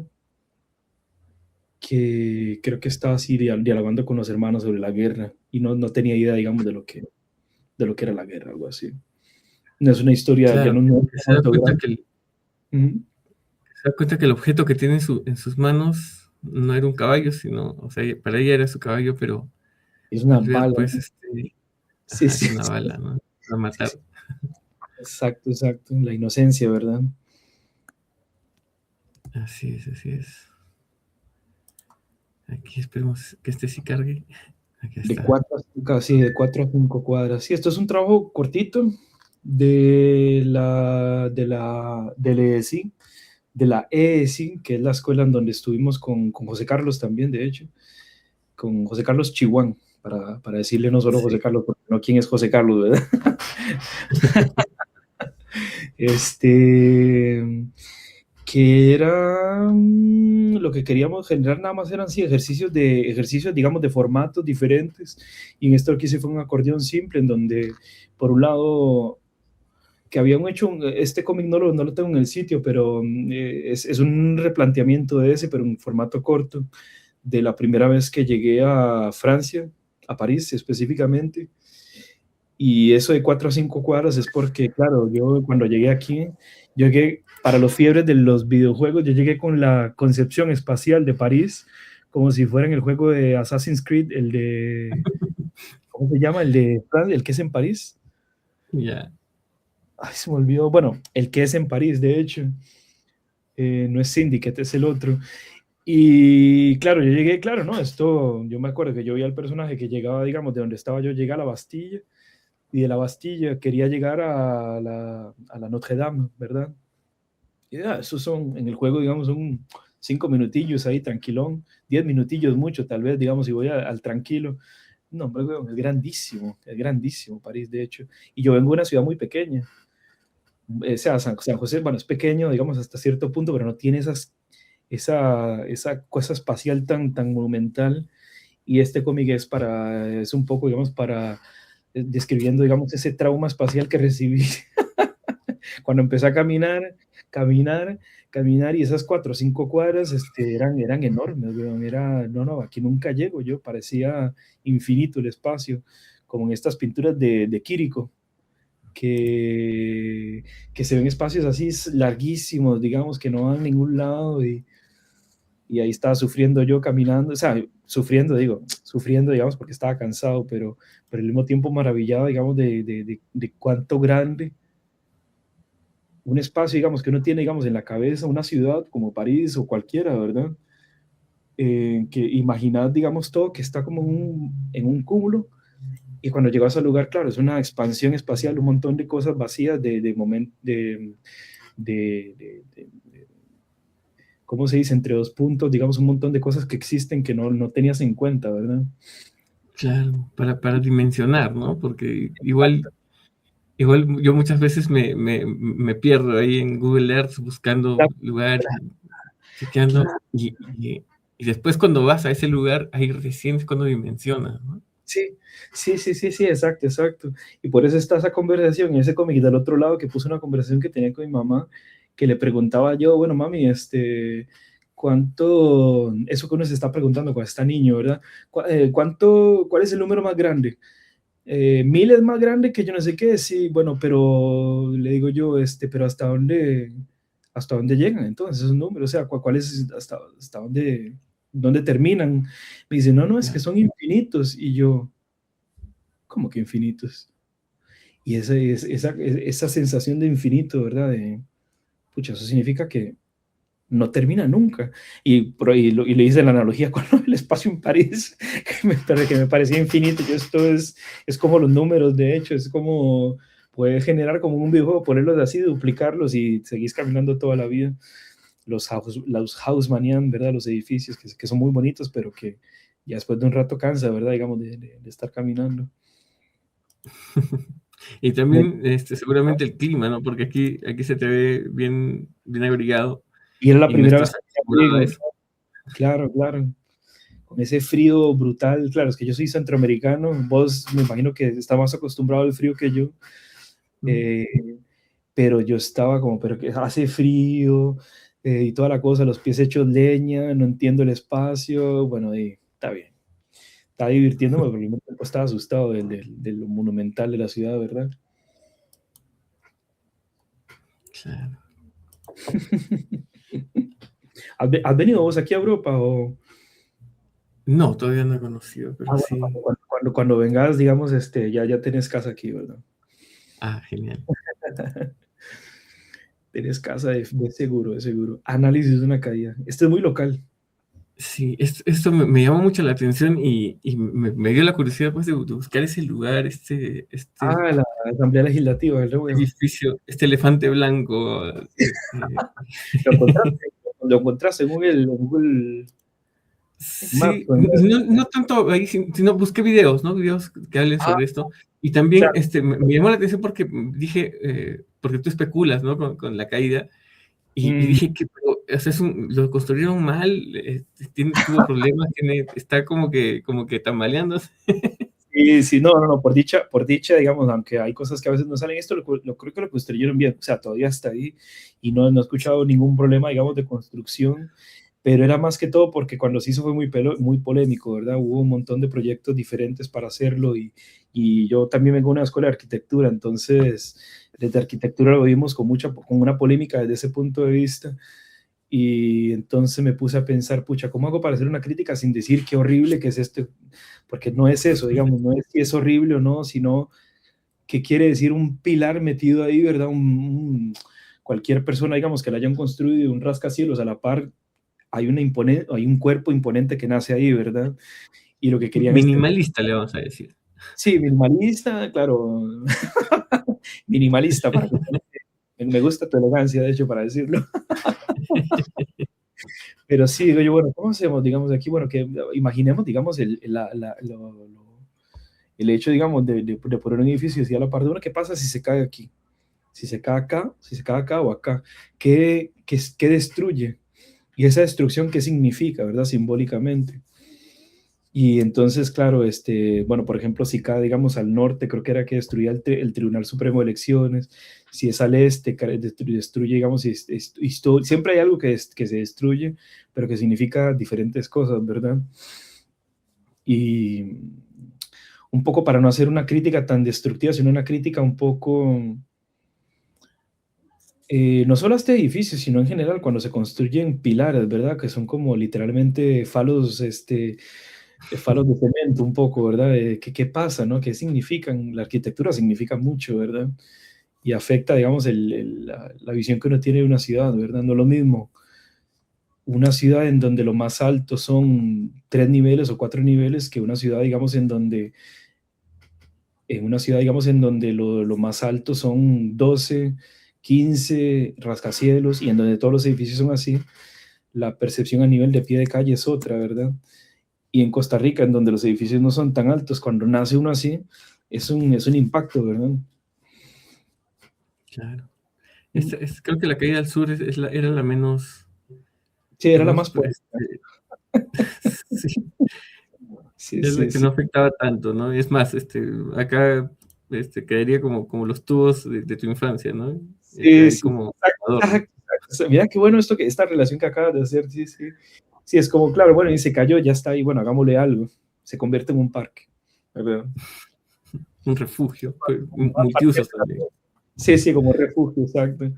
que creo que estaba así dialogando con los hermanos sobre la guerra, y no tenía idea, digamos, de lo que era la guerra, algo así. No es una historia, ya Claro, no es que se da cuenta autobiográfica. Uh-huh. se da cuenta que el objeto que tiene en sus manos no era un caballo, sino, o sea, para ella era su caballo, Es una en realidad, bala, pues, ¿no? Sí, ajá, sí, es una sí, bala, ¿no? Para sí, matar. sí. Exacto, exacto. La inocencia, ¿verdad? Así es, así es. Aquí esperemos que este sí cargue. Aquí De está. casi de 4 a 5 cuadras. Sí, esto es un trabajo cortito del ESI, de la ESI, que es la escuela en donde estuvimos con José Carlos también, de hecho, con José Carlos Chihuán, para decirle no solo Sí, José Carlos, porque no quién es José Carlos, ¿verdad? Este, que era lo que queríamos generar nada más eran sí, ejercicios, digamos, de formatos diferentes. Y en esto aquí se fue un acordeón simple en donde, por un lado, que habían hecho este cómic no lo tengo en el sitio, pero es un replanteamiento de ese, pero en formato corto, de la primera vez que llegué a Francia, a París específicamente. Y eso de 4 a 5 cuadras es porque, claro, yo cuando llegué aquí, yo llegué para los fiebres de los videojuegos, yo llegué con la concepción espacial de París, como si fuera en el juego de Assassin's Creed, el de, ¿cómo se llama? El que es en París. ya. Ay, se me olvidó. Bueno, el que es en París, de hecho. No es Syndicate, es el otro. Y claro, yo llegué, claro, ¿no? Esto, yo me acuerdo que yo vi al personaje que llegaba, digamos, de donde estaba yo, llega a la Bastilla, y de la Bastilla quería llegar a la Notre Dame, ¿verdad? Y esos son, en el juego, digamos, son 5 minutillos ahí, tranquilón, 10 minutillos mucho, tal vez, digamos, si voy al tranquilo. No, hombre, weón, es grandísimo París, de hecho. Y yo vengo de una ciudad muy pequeña. O sea, San José, bueno, es pequeño, digamos, hasta cierto punto, pero no tiene esa cosa espacial tan monumental. Y este cómic es un poco, digamos, para describiendo, digamos, ese trauma espacial que recibí cuando empecé a caminar, caminar, y esas 4 o 5 cuadras eran enormes, weón. No, aquí nunca llego yo, parecía infinito el espacio, como en estas pinturas de Quirico, que, que se ven espacios así larguísimos, digamos, que no van a ningún lado, y ahí estaba sufriendo yo caminando, o sea, sufriendo, digamos, porque estaba cansado, pero al mismo tiempo maravillado, digamos, de cuánto grande un espacio, digamos, que uno tiene, digamos, en la cabeza, una ciudad como París o cualquiera, ¿verdad? Que imaginad, digamos, todo que está como en un cúmulo, y cuando llegas al lugar, claro, es una expansión espacial, un montón de cosas vacías, de ¿cómo se dice? Entre 2 puntos, digamos, un montón de cosas que existen que no tenías en cuenta, ¿verdad? Claro, para dimensionar, ¿no? Porque igual yo muchas veces me pierdo ahí en Google Earth buscando Claro, lugares, chequeando, claro. y después cuando vas a ese lugar, ahí recién es cuando dimensionas, ¿no? Sí, sí, exacto, exacto. Y por eso está esa conversación y ese cómic del otro lado, que puso una conversación que tenía con mi mamá, que le preguntaba yo, bueno, mami, eso que uno se está preguntando cuando está niño, ¿verdad? ¿Cuál es el número más grande? 1000 es más grande que yo no sé qué, sí, bueno, pero le digo yo, pero ¿hasta dónde llegan entonces esos números? O sea, ¿cuál es, hasta dónde terminan? Me dice, no, es que Claro. son infinitos. Y yo, ¿cómo que infinitos? Y esa sensación de infinito, ¿verdad? Pucha, eso significa que no termina nunca. Y le hice la analogía con el espacio en París, que me parecía infinito. Y esto es como los números, de hecho, es como puede generar como un videojuego, ponerlos así, duplicarlos y seguís caminando toda la vida. Los Haussmannian, ¿verdad? Los edificios que son muy bonitos, pero que ya después de un rato cansa, ¿verdad? Digamos, de estar caminando. Y también seguramente el clima, ¿no? Porque aquí se te ve bien abrigado Y era la y no primera vez estás que acostumbrado a llego, eso. claro, claro. Con ese frío brutal, claro, es que yo soy centroamericano, vos me imagino que estás más acostumbrado al frío que yo, Mm. eh, pero yo estaba como, pero que hace frío, y toda la cosa, los pies hechos leña, no entiendo el espacio, bueno, y está bien, estaba divirtiéndome, pero al mismo tiempo estaba asustado de lo monumental de la ciudad, ¿verdad? Claro. ¿Has venido vos aquí a Europa? No, todavía no he conocido, pero Bueno, sí. cuando vengas, digamos, ya tenés casa aquí, ¿verdad? Ah, genial. Tenés casa de seguro, de seguro. Análisis de una caída. Este es muy local. Sí, esto me llamó mucho la atención y me dio la curiosidad pues de buscar ese lugar, este La Asamblea Legislativa del Revuelo. edificio, este elefante blanco. Lo encontraste, lo encontraste en Google Maps, Sí, ¿verdad? no tanto ahí, sino busqué videos, ¿no? Videos que hablen Ah, sobre esto. Y también claro. me llamó la atención porque dije, porque tú especulas, ¿no? Con la caída. Y Mm, dije que, pero, o sea, lo construyeron mal, tuvo problemas, está como que tambaleándose. sí, sí, no, por dicha, digamos, aunque hay cosas que a veces no salen, esto creo que lo construyeron bien, o sea, todavía está ahí y no he escuchado ningún problema, digamos, de construcción, pero era más que todo porque cuando se hizo fue muy polémico, ¿verdad? Hubo un montón de proyectos diferentes para hacerlo y yo también vengo de una escuela de arquitectura, entonces desde arquitectura lo vimos con una polémica desde ese punto de vista. Y entonces me puse a pensar, pucha, ¿cómo hago para hacer una crítica sin decir qué horrible que es esto? Porque no es eso, digamos, no es si es horrible o no, sino qué quiere decir un pilar metido ahí, ¿verdad? Cualquier persona, digamos, que la hayan construido un rascacielos a la par, hay un cuerpo imponente que nace ahí, ¿verdad? Y lo que querían es tener, Minimalista, le vamos a decir. sí, minimalista, claro, minimalista, me gusta tu elegancia, de hecho, para decirlo. Pero sí, digo yo, bueno, ¿cómo hacemos, digamos, aquí? Bueno, que imaginemos, digamos, el hecho, digamos, de poner un edificio así a la par de uno. ¿Qué pasa si se cae aquí? Si se cae acá o acá, ¿qué destruye? Y esa destrucción, ¿qué significa, verdad? Simbólicamente. Y entonces, claro, bueno, por ejemplo, si cae, digamos, al norte, creo que era que destruía el Tribunal Supremo de Elecciones, si es al este, destruye, digamos, siempre hay algo que se destruye, pero que significa diferentes cosas, ¿verdad? Y un poco para no hacer una crítica tan destructiva, sino una crítica un poco, no solo a este edificio, sino en general, cuando se construyen pilares, ¿verdad? Que son como literalmente falos de cemento un poco, ¿verdad? ¿Qué pasa, no? ¿Qué significan? La arquitectura significa mucho, ¿verdad? Y afecta, digamos, la visión que uno tiene de una ciudad, ¿verdad? No es lo mismo una ciudad en donde lo más alto son 3 niveles o 4 niveles que una ciudad, digamos, en donde lo más alto son 12, 15 rascacielos y en donde todos los edificios son así, la percepción a nivel de pie de calle es otra, ¿verdad? Y en Costa Rica, en donde los edificios no son tan altos, cuando nace uno así, es un impacto, ¿verdad? Claro. Creo que la caída al sur era Sí, la era la más, más fuerte. sí, Sí, es la sí, que sí. no afectaba tanto, ¿no? Es más, acá caería como los tubos de tu infancia, ¿no? Sí, Ahí sí. como adorno. Exacto, exacto. Mira qué bueno esta relación que acabas de hacer, sí, sí. Sí, es como, claro, bueno, y se cayó, ya está ahí, bueno, hagámosle algo. Se convierte en un parque, ¿verdad? Un refugio, Un parque. multiusos también. Sí, sí, como refugio, exacto.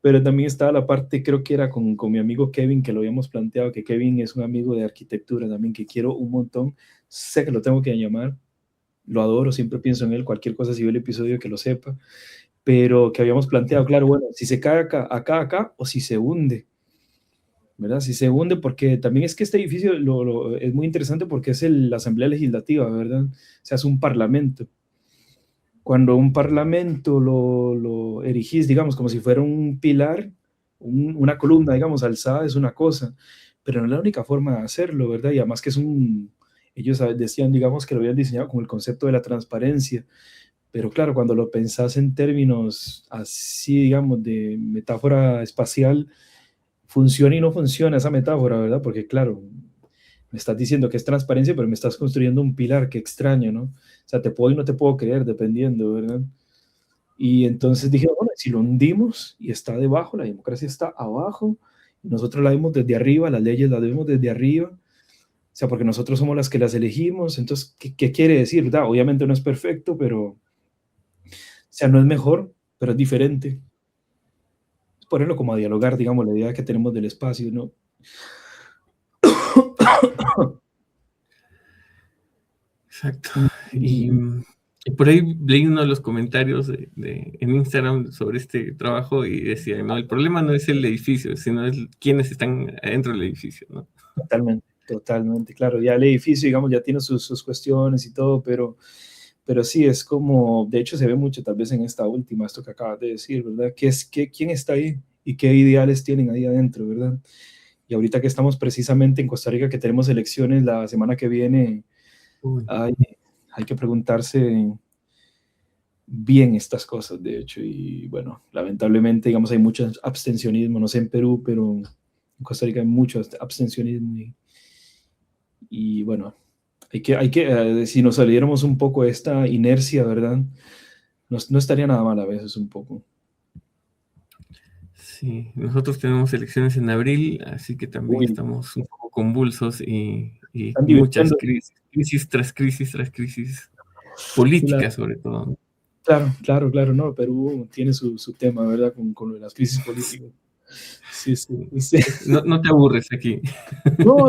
Pero también estaba la parte, creo que era con mi amigo Kevin, que lo habíamos planteado, que Kevin es un amigo de arquitectura también, que quiero un montón. Sé que lo tengo que llamar, lo adoro, siempre pienso en él, cualquier cosa, si ve el episodio, que lo sepa. Pero que habíamos planteado, claro, bueno, si se cae acá, o si se hunde, ¿verdad? Si se hunde, porque también es que este edificio es muy interesante porque es la Asamblea Legislativa, ¿verdad? O sea, es un parlamento. Cuando un parlamento lo erigís, digamos, como si fuera un pilar, una columna, digamos, alzada, es una cosa, pero no es la única forma de hacerlo, ¿verdad? Y además que ellos decían, digamos, que lo habían diseñado con el concepto de la transparencia, pero claro, cuando lo pensás en términos así, digamos, de metáfora espacial, funciona y no funciona esa metáfora, ¿verdad? Porque claro, me estás diciendo que es transparencia, pero me estás construyendo un pilar, qué extraño, ¿no? O sea, te puedo y no te puedo creer, dependiendo, ¿verdad? Y entonces dije, bueno, si lo hundimos y está debajo, la democracia está abajo, y nosotros la vemos desde arriba, las leyes las vemos desde arriba, o sea, porque nosotros somos las que las elegimos, entonces, ¿qué quiere decir, verdad? Obviamente no es perfecto, pero, o sea, no es mejor, pero es diferente. Ponerlo como a dialogar, digamos, la idea que tenemos del espacio, ¿no? Exacto. Mm, Y, mm, y por ahí leí uno de los comentarios en Instagram sobre este trabajo y decía, no, el problema no es el edificio, sino es quiénes están adentro del edificio, ¿no? Totalmente, totalmente, claro, ya el edificio, digamos, ya tiene sus cuestiones y todo, pero sí, es como, de hecho se ve mucho tal vez en esta última, esto que acabas de decir, ¿verdad? ¿Quién está ahí y qué ideales tienen ahí adentro, ¿verdad? Y ahorita que estamos precisamente en Costa Rica, que tenemos elecciones la semana que viene, Uy, hay, hay que preguntarse bien estas cosas, de hecho, y bueno, lamentablemente, digamos, hay mucho abstencionismo, no sé en Perú, pero en Costa Rica hay mucho abstencionismo y bueno, si nos saliéramos un poco de esta inercia, ¿verdad? No estaría nada mal a veces un poco. sí, nosotros tenemos elecciones en abril, así que también Uy, estamos un poco convulsos y están muchas divirtiendo. crisis, crisis tras crisis, Claro, políticas sobre todo, ¿no? claro, claro, claro, no, Perú tiene su tema, ¿verdad? Con las crisis políticas. Sí, sí, sí. No te aburres aquí. No,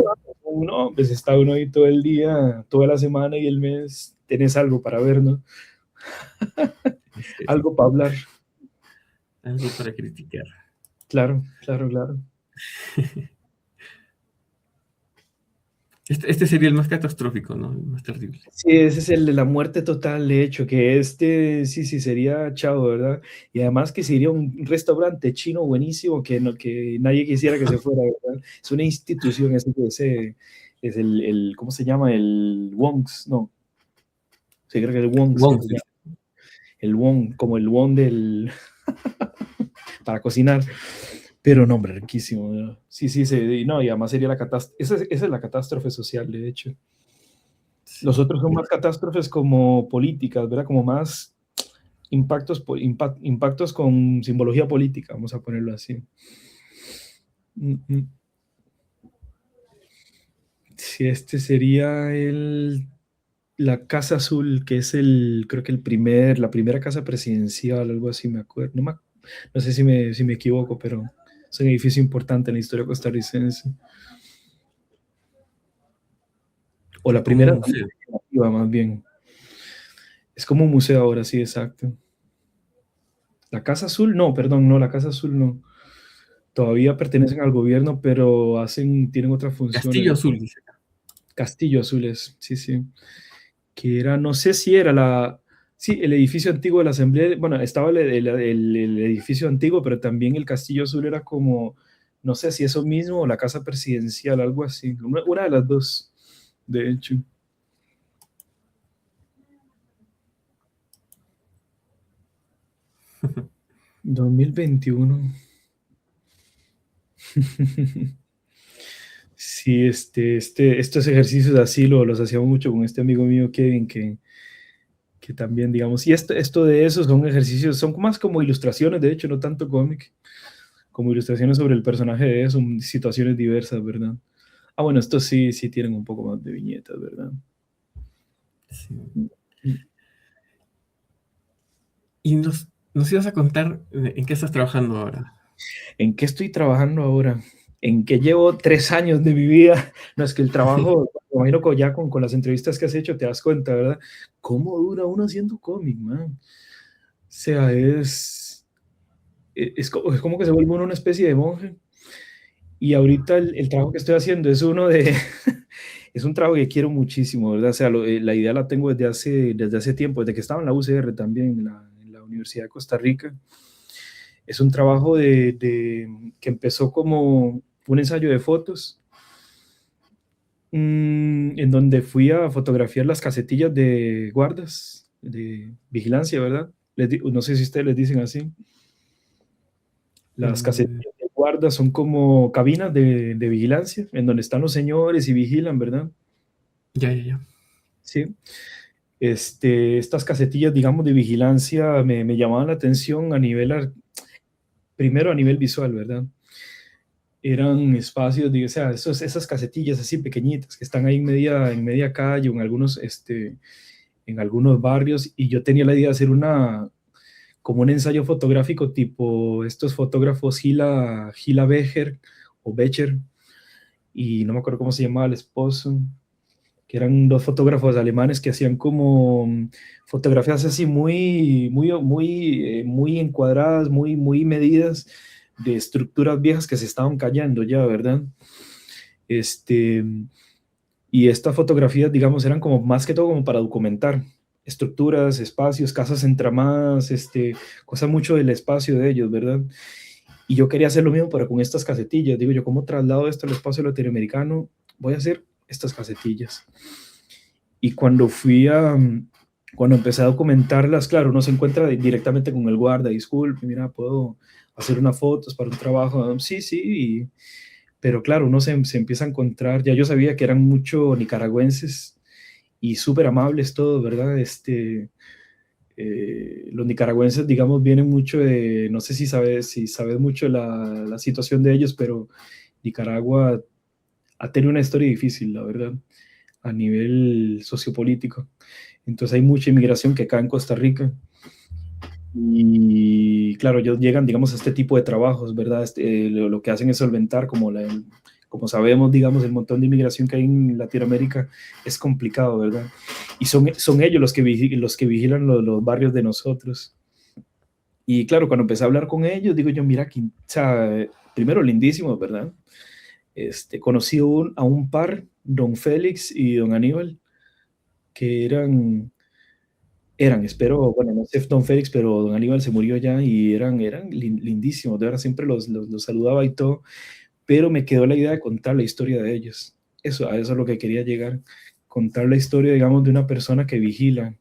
no, pues está uno ahí todo el día, toda la semana y el mes, tenés algo para ver, ¿no? Es Algo para hablar. algo para criticar. Claro, claro, claro. Este sería el más catastrófico, ¿no? El más terrible. Sí, ese es el de la muerte total, de hecho, que sí, sí, sería chavo, ¿verdad? Y además que sería un restaurante chino buenísimo que nadie quisiera que se fuera, ¿verdad? Es una institución, ese es ¿cómo se llama? El Wong's, no, sí, creo que el Wong's que Wong, se llama. El Wong, como el Wong para cocinar. Pero no, hombre, riquísimo, ¿no? Sí, sí, no, y además sería la catástrofe, esa es la catástrofe social, de hecho. Los Sí. otros son más catástrofes como políticas, ¿verdad? Como más impactos con simbología política, vamos a ponerlo así. Sí, este sería la Casa Azul, que es creo que la primera casa presidencial, algo así, me acuerdo. No sé si me equivoco, pero es un edificio importante en la historia costarricense. O la Como un primera museo. más bien. Es como un museo ahora, sí, exacto. La Casa Azul, no, perdón, no, la Casa Azul no. Todavía pertenecen al gobierno, pero tienen otras Castillo funciones. Azul, dice acá. Castillo Azules, sí, sí. Que era, no sé si era sí, el edificio antiguo de la Asamblea, bueno, estaba el edificio antiguo, pero también el Castillo Azul era como, no sé si eso mismo o la casa presidencial, algo así, una de las dos, de hecho. 2021. Sí, estos ejercicios así los hacíamos mucho con este amigo mío, Kevin, que también, digamos, y esto de esos son ejercicios, son más como ilustraciones, de hecho, no tanto cómic, como ilustraciones sobre el personaje de eso, situaciones diversas, ¿verdad? Ah, bueno, estos sí, sí tienen un poco más de viñetas, ¿verdad? Sí. Y nos ibas a contar en qué estás trabajando ahora. ¿En qué estoy trabajando ahora? ¿En qué llevo 3 años de mi vida? No, es que el trabajo, me imagino que ya con las entrevistas que has hecho te das cuenta, ¿verdad? ¿Cómo dura uno haciendo cómic, man? O sea, es como que se vuelve uno una especie de monje. Y ahorita el trabajo que estoy haciendo es uno de... es un trabajo que quiero muchísimo, ¿verdad? O sea, la idea la tengo desde hace tiempo, desde que estaba en la UCR también, en la Universidad de Costa Rica. Es un trabajo que empezó como un ensayo de fotos, en donde fui a fotografiar las casetillas de guardas, de vigilancia, ¿verdad? No sé si ustedes les dicen así. Las Mm, casetillas de guarda son como cabinas de vigilancia, en donde están los señores y vigilan, ¿verdad? ya, ya, ya. Sí. Estas casetillas, digamos, de vigilancia me llamaban la atención primero a nivel visual, ¿verdad? Eran espacios, o sea, esas casetillas así pequeñitas que están ahí en media calle o en algunos barrios, y yo tenía la idea de hacer como un ensayo fotográfico tipo estos fotógrafos Gila Becher o Becher, y no me acuerdo cómo se llamaba el esposo, que eran dos fotógrafos alemanes que hacían como fotografías así muy, muy, muy, muy encuadradas, muy, muy medidas de estructuras viejas que se estaban cayendo ya, ¿verdad? Este, y estas fotografías, digamos, eran como más que todo como para documentar estructuras, espacios, casas entramadas, cosas mucho del espacio de ellos, ¿verdad? Y yo quería hacer lo mismo, pero con estas casetillas. Digo yo, ¿cómo traslado esto al espacio latinoamericano? Voy a hacer estas casetillas. Y cuando empecé a documentarlas, claro, uno se encuentra directamente con el guarda, disculpe, mira, puedo hacer unas fotos para un trabajo. Sí, sí, pero claro, uno se empieza a encontrar, ya yo sabía que eran mucho nicaragüenses y súper amables todos, ¿verdad? Los nicaragüenses, digamos, vienen mucho de, no sé si sabes mucho la situación de ellos, pero Nicaragua ha tenido una historia difícil, la verdad, a nivel sociopolítico. Entonces hay mucha inmigración que cae en Costa Rica y claro, ellos llegan, digamos, a este tipo de trabajos, ¿verdad? Lo que hacen es solventar, como sabemos, digamos, el montón de inmigración que hay en Latinoamérica es complicado, ¿verdad? Y son ellos los que vigilan los barrios de nosotros. Y claro, cuando empecé a hablar con ellos, digo yo, mira, o sea, primero lindísimos, ¿verdad? Conocí a un par, don Félix y don Aníbal, que espero, bueno, no sé don Félix, pero don Aníbal se murió ya y eran lindísimos, de verdad siempre los saludaba y todo, pero me quedó la idea de contar la historia de ellos. A eso es lo que quería llegar, contar la historia, digamos, de una persona que vigila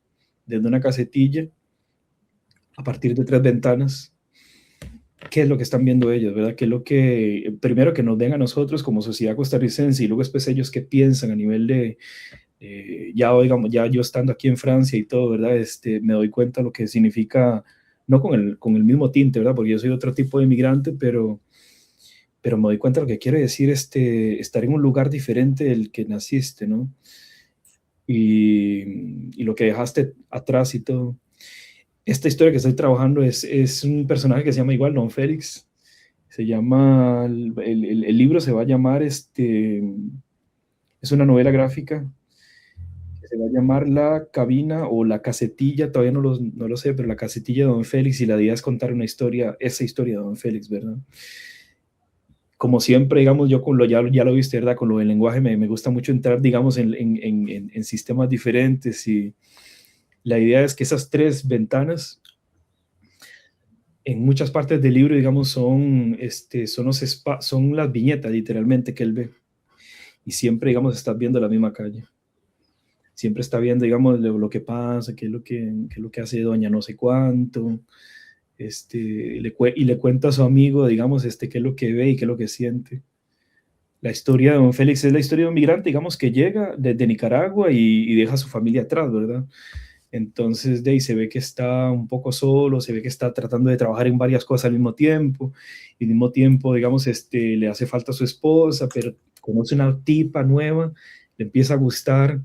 desde una casetilla a partir de 3 ventanas qué es lo que están viendo ellos, ¿verdad? ¿Qué es lo que, primero que nos ven a nosotros como sociedad costarricense y luego después ellos qué piensan a nivel de, ya, digamos, ya yo estando aquí en Francia y todo, ¿verdad? Me doy cuenta lo que significa, no con el mismo tinte, ¿verdad? Porque yo soy otro tipo de inmigrante, pero me doy cuenta lo que quiere decir estar en un lugar diferente del que naciste, ¿no? Y lo que dejaste atrás y todo. Esta historia que estoy trabajando es un personaje que se llama igual Don Félix. Se llama, el libro se va a llamar, es una novela gráfica que se va a llamar La Cabina o La Casetilla, todavía no lo sé, pero La Casetilla de Don Félix, y la idea es contar una historia, esa historia de Don Félix, ¿verdad? Como siempre, digamos, yo con ya lo viste, ¿verdad? Con lo del lenguaje me gusta mucho entrar, digamos, en sistemas diferentes, y la idea es que esas tres ventanas en muchas partes del libro, digamos, son las viñetas, literalmente, que él ve. Y siempre, digamos, estás viendo la misma calle. Siempre está viendo, digamos, lo que pasa, qué es lo que hace doña no sé cuánto. Y le cuenta a su amigo, digamos, qué es lo que ve y qué es lo que siente. La historia de don Félix es la historia de un migrante, digamos, que llega desde Nicaragua y deja a su familia atrás, ¿verdad? Entonces, de ahí se ve que está un poco solo, se ve que está tratando de trabajar en varias cosas al mismo tiempo, y al mismo tiempo, digamos, le hace falta a su esposa, pero conoce una tipa nueva, le empieza a gustar,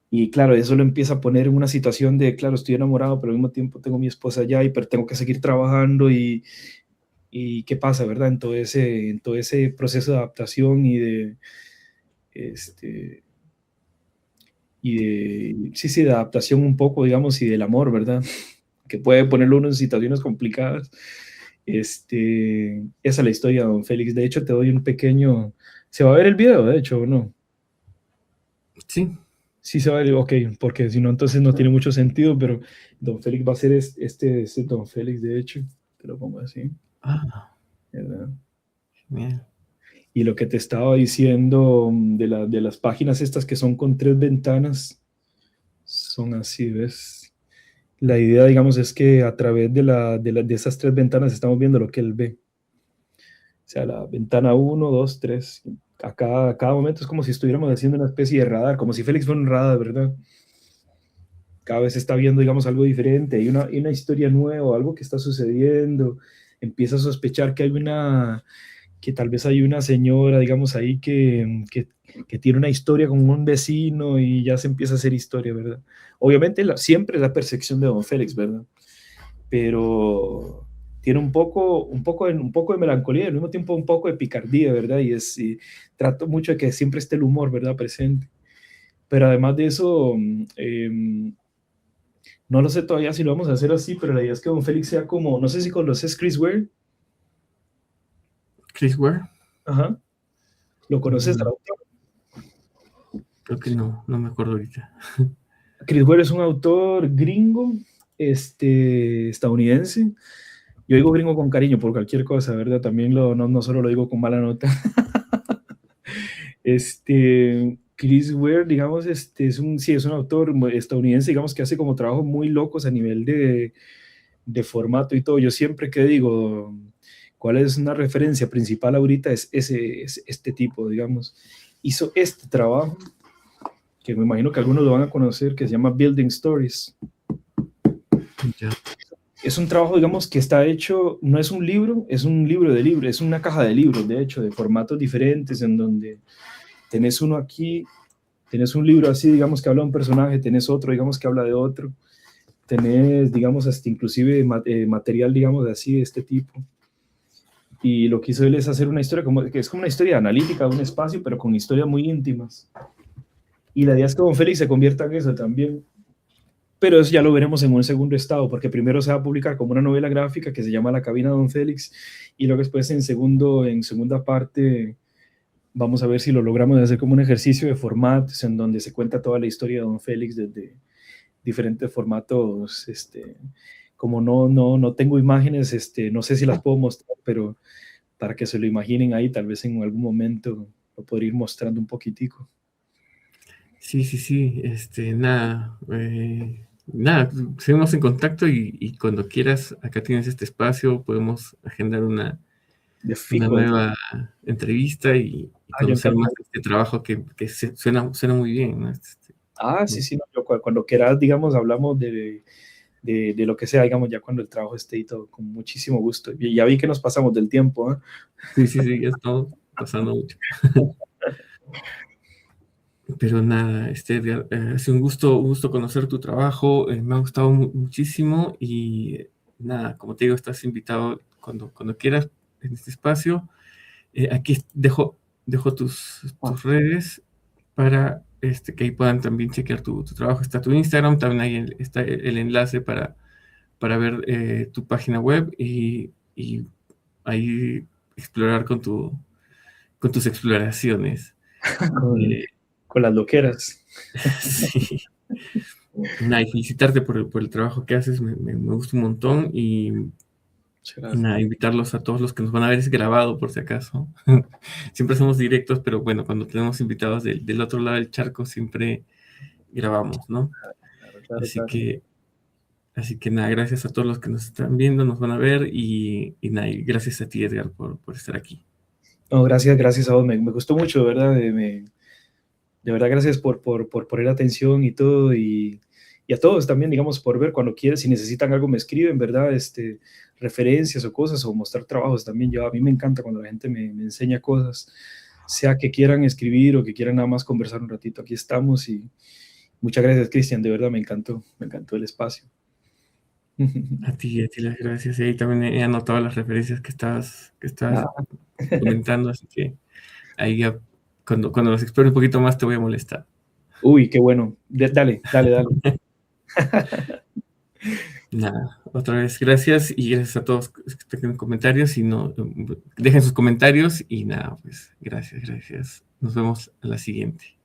y claro, eso lo empieza a poner en una situación de, claro, estoy enamorado, pero al mismo tiempo tengo mi esposa allá, pero tengo que seguir trabajando, y qué pasa, ¿verdad? En todo ese proceso de adaptación este, sí, sí, de adaptación un poco, digamos, y del amor, ¿verdad? Que puede ponerlo uno en situaciones complicadas. Esa es la historia de Don Félix. De hecho, te doy un pequeño... ¿Se va a ver el video, de hecho, o no? Sí. Sí se va a ver, ok, porque si no, entonces no tiene mucho sentido, pero Don Félix va a ser este Don Félix, de hecho. Te lo pongo así, Ah, ¿verdad? bien. Y lo que te estaba diciendo de las páginas estas que son con tres ventanas, son así, ¿ves? La idea, digamos, es que a través de esas tres ventanas estamos viendo lo que él ve. O sea, la ventana uno, 2, 3. A cada momento es como si estuviéramos haciendo una especie de radar, como si Félix fuera un radar, ¿verdad? Cada vez está viendo, digamos, algo diferente, hay una historia nueva, algo que está sucediendo, empieza a sospechar que tal vez hay una señora, digamos, ahí que tiene una historia con un vecino y ya se empieza a hacer historia, ¿verdad? Obviamente siempre es la percepción de don Félix, ¿verdad? Pero tiene un poco de melancolía y al mismo tiempo un poco de picardía, ¿verdad? Y trato mucho de que siempre esté el humor, ¿verdad? Presente. Pero además de eso, no lo sé todavía si lo vamos a hacer así, pero la idea es que don Félix sea como, no sé si conoces Chris Ware. Chris Ware. Ajá. ¿Lo conoces al Mm, autor? creo que no, no me acuerdo ahorita. Chris Ware es un autor gringo, estadounidense. Yo digo gringo con cariño por cualquier cosa, ¿verdad? También no solo lo digo con mala nota. Chris Ware, digamos, sí, es un autor estadounidense, digamos, que hace como trabajos muy locos a nivel de formato y todo. Yo siempre que digo cuál es una referencia principal ahorita es este tipo, digamos. Hizo este trabajo, que me imagino que algunos lo van a conocer, que se llama Building Stories. Ya. Es un trabajo, digamos, que está hecho, no es un libro, es un libro de libros, es una caja de libros, de hecho, de formatos diferentes, en donde tenés uno aquí, tenés un libro así, digamos, que habla de un personaje, tenés otro, digamos, que habla de otro, tenés, digamos, hasta inclusive material, digamos, así, de este tipo. Y lo que hizo él es hacer una historia, que es como una historia analítica de un espacio, pero con historias muy íntimas. Y la idea es que Don Félix se convierta en eso también. Pero eso ya lo veremos en un segundo estado, porque primero se va a publicar como una novela gráfica que se llama La Cabina de Don Félix, y luego después en segunda parte vamos a ver si lo logramos hacer como un ejercicio de formatos en donde se cuenta toda la historia de Don Félix desde diferentes formatos. Como no tengo imágenes, no sé si las puedo mostrar, pero para que se lo imaginen ahí, tal vez en algún momento lo podría ir mostrando un poquitico. Sí, sí, sí. Nada. nada, seguimos en contacto y cuando quieras, acá tienes este espacio, podemos agendar De una fijo, de fijo. nueva entrevista y Yo conocer más encantado. de este trabajo que suena muy bien, ¿no? Sí, sí, no, yo cuando quieras, digamos, hablamos de lo que sea, digamos, ya cuando el trabajo esté y todo, con muchísimo gusto. Y ya vi que nos pasamos del tiempo, ¿eh? Sí, sí, sí, ya estamos pasando mucho. Pero nada, Edgar, ha sido un gusto conocer tu trabajo, me ha gustado muchísimo y nada, como te digo, estás invitado cuando quieras en este espacio. Aquí dejo tus redes para que ahí puedan también chequear tu trabajo. Está tu Instagram, también ahí está el enlace para ver tu página web y ahí explorar con tus exploraciones. con, Eh, con las loqueras. sí. Nada, y felicitarte por el trabajo que haces, me gusta un montón Muchas y gracias. nada, invitarlos a todos los que nos van a ver, es grabado por si acaso. Siempre hacemos directos, pero bueno, cuando tenemos invitados del otro lado del charco, siempre grabamos, ¿no? Claro, claro, Así claro. que, así que nada, gracias a todos los que nos están viendo, nos van a ver y nada, y gracias a ti, Edgar, por estar aquí. No, gracias, gracias a vos. Me gustó mucho, de verdad. De verdad, gracias por poner atención y todo. Y a todos también, digamos, por ver cuando quieres, si necesitan algo, me escriben, ¿verdad? Referencias o cosas o mostrar trabajos también. A mí me encanta cuando la gente me enseña cosas, sea que quieran escribir o que quieran nada más conversar un ratito. Aquí estamos y muchas gracias, Cristian. De verdad, me encantó el espacio. A ti las gracias. Y ahí también he anotado las referencias que estabas Ah, comentando, así que ahí ya, cuando los explore un poquito más, te voy a molestar. uy, qué bueno. Dale, dale, dale. Nada, otra vez gracias y gracias a todos que tengan comentarios y no dejen sus comentarios y nada, pues gracias. Nos vemos a la siguiente.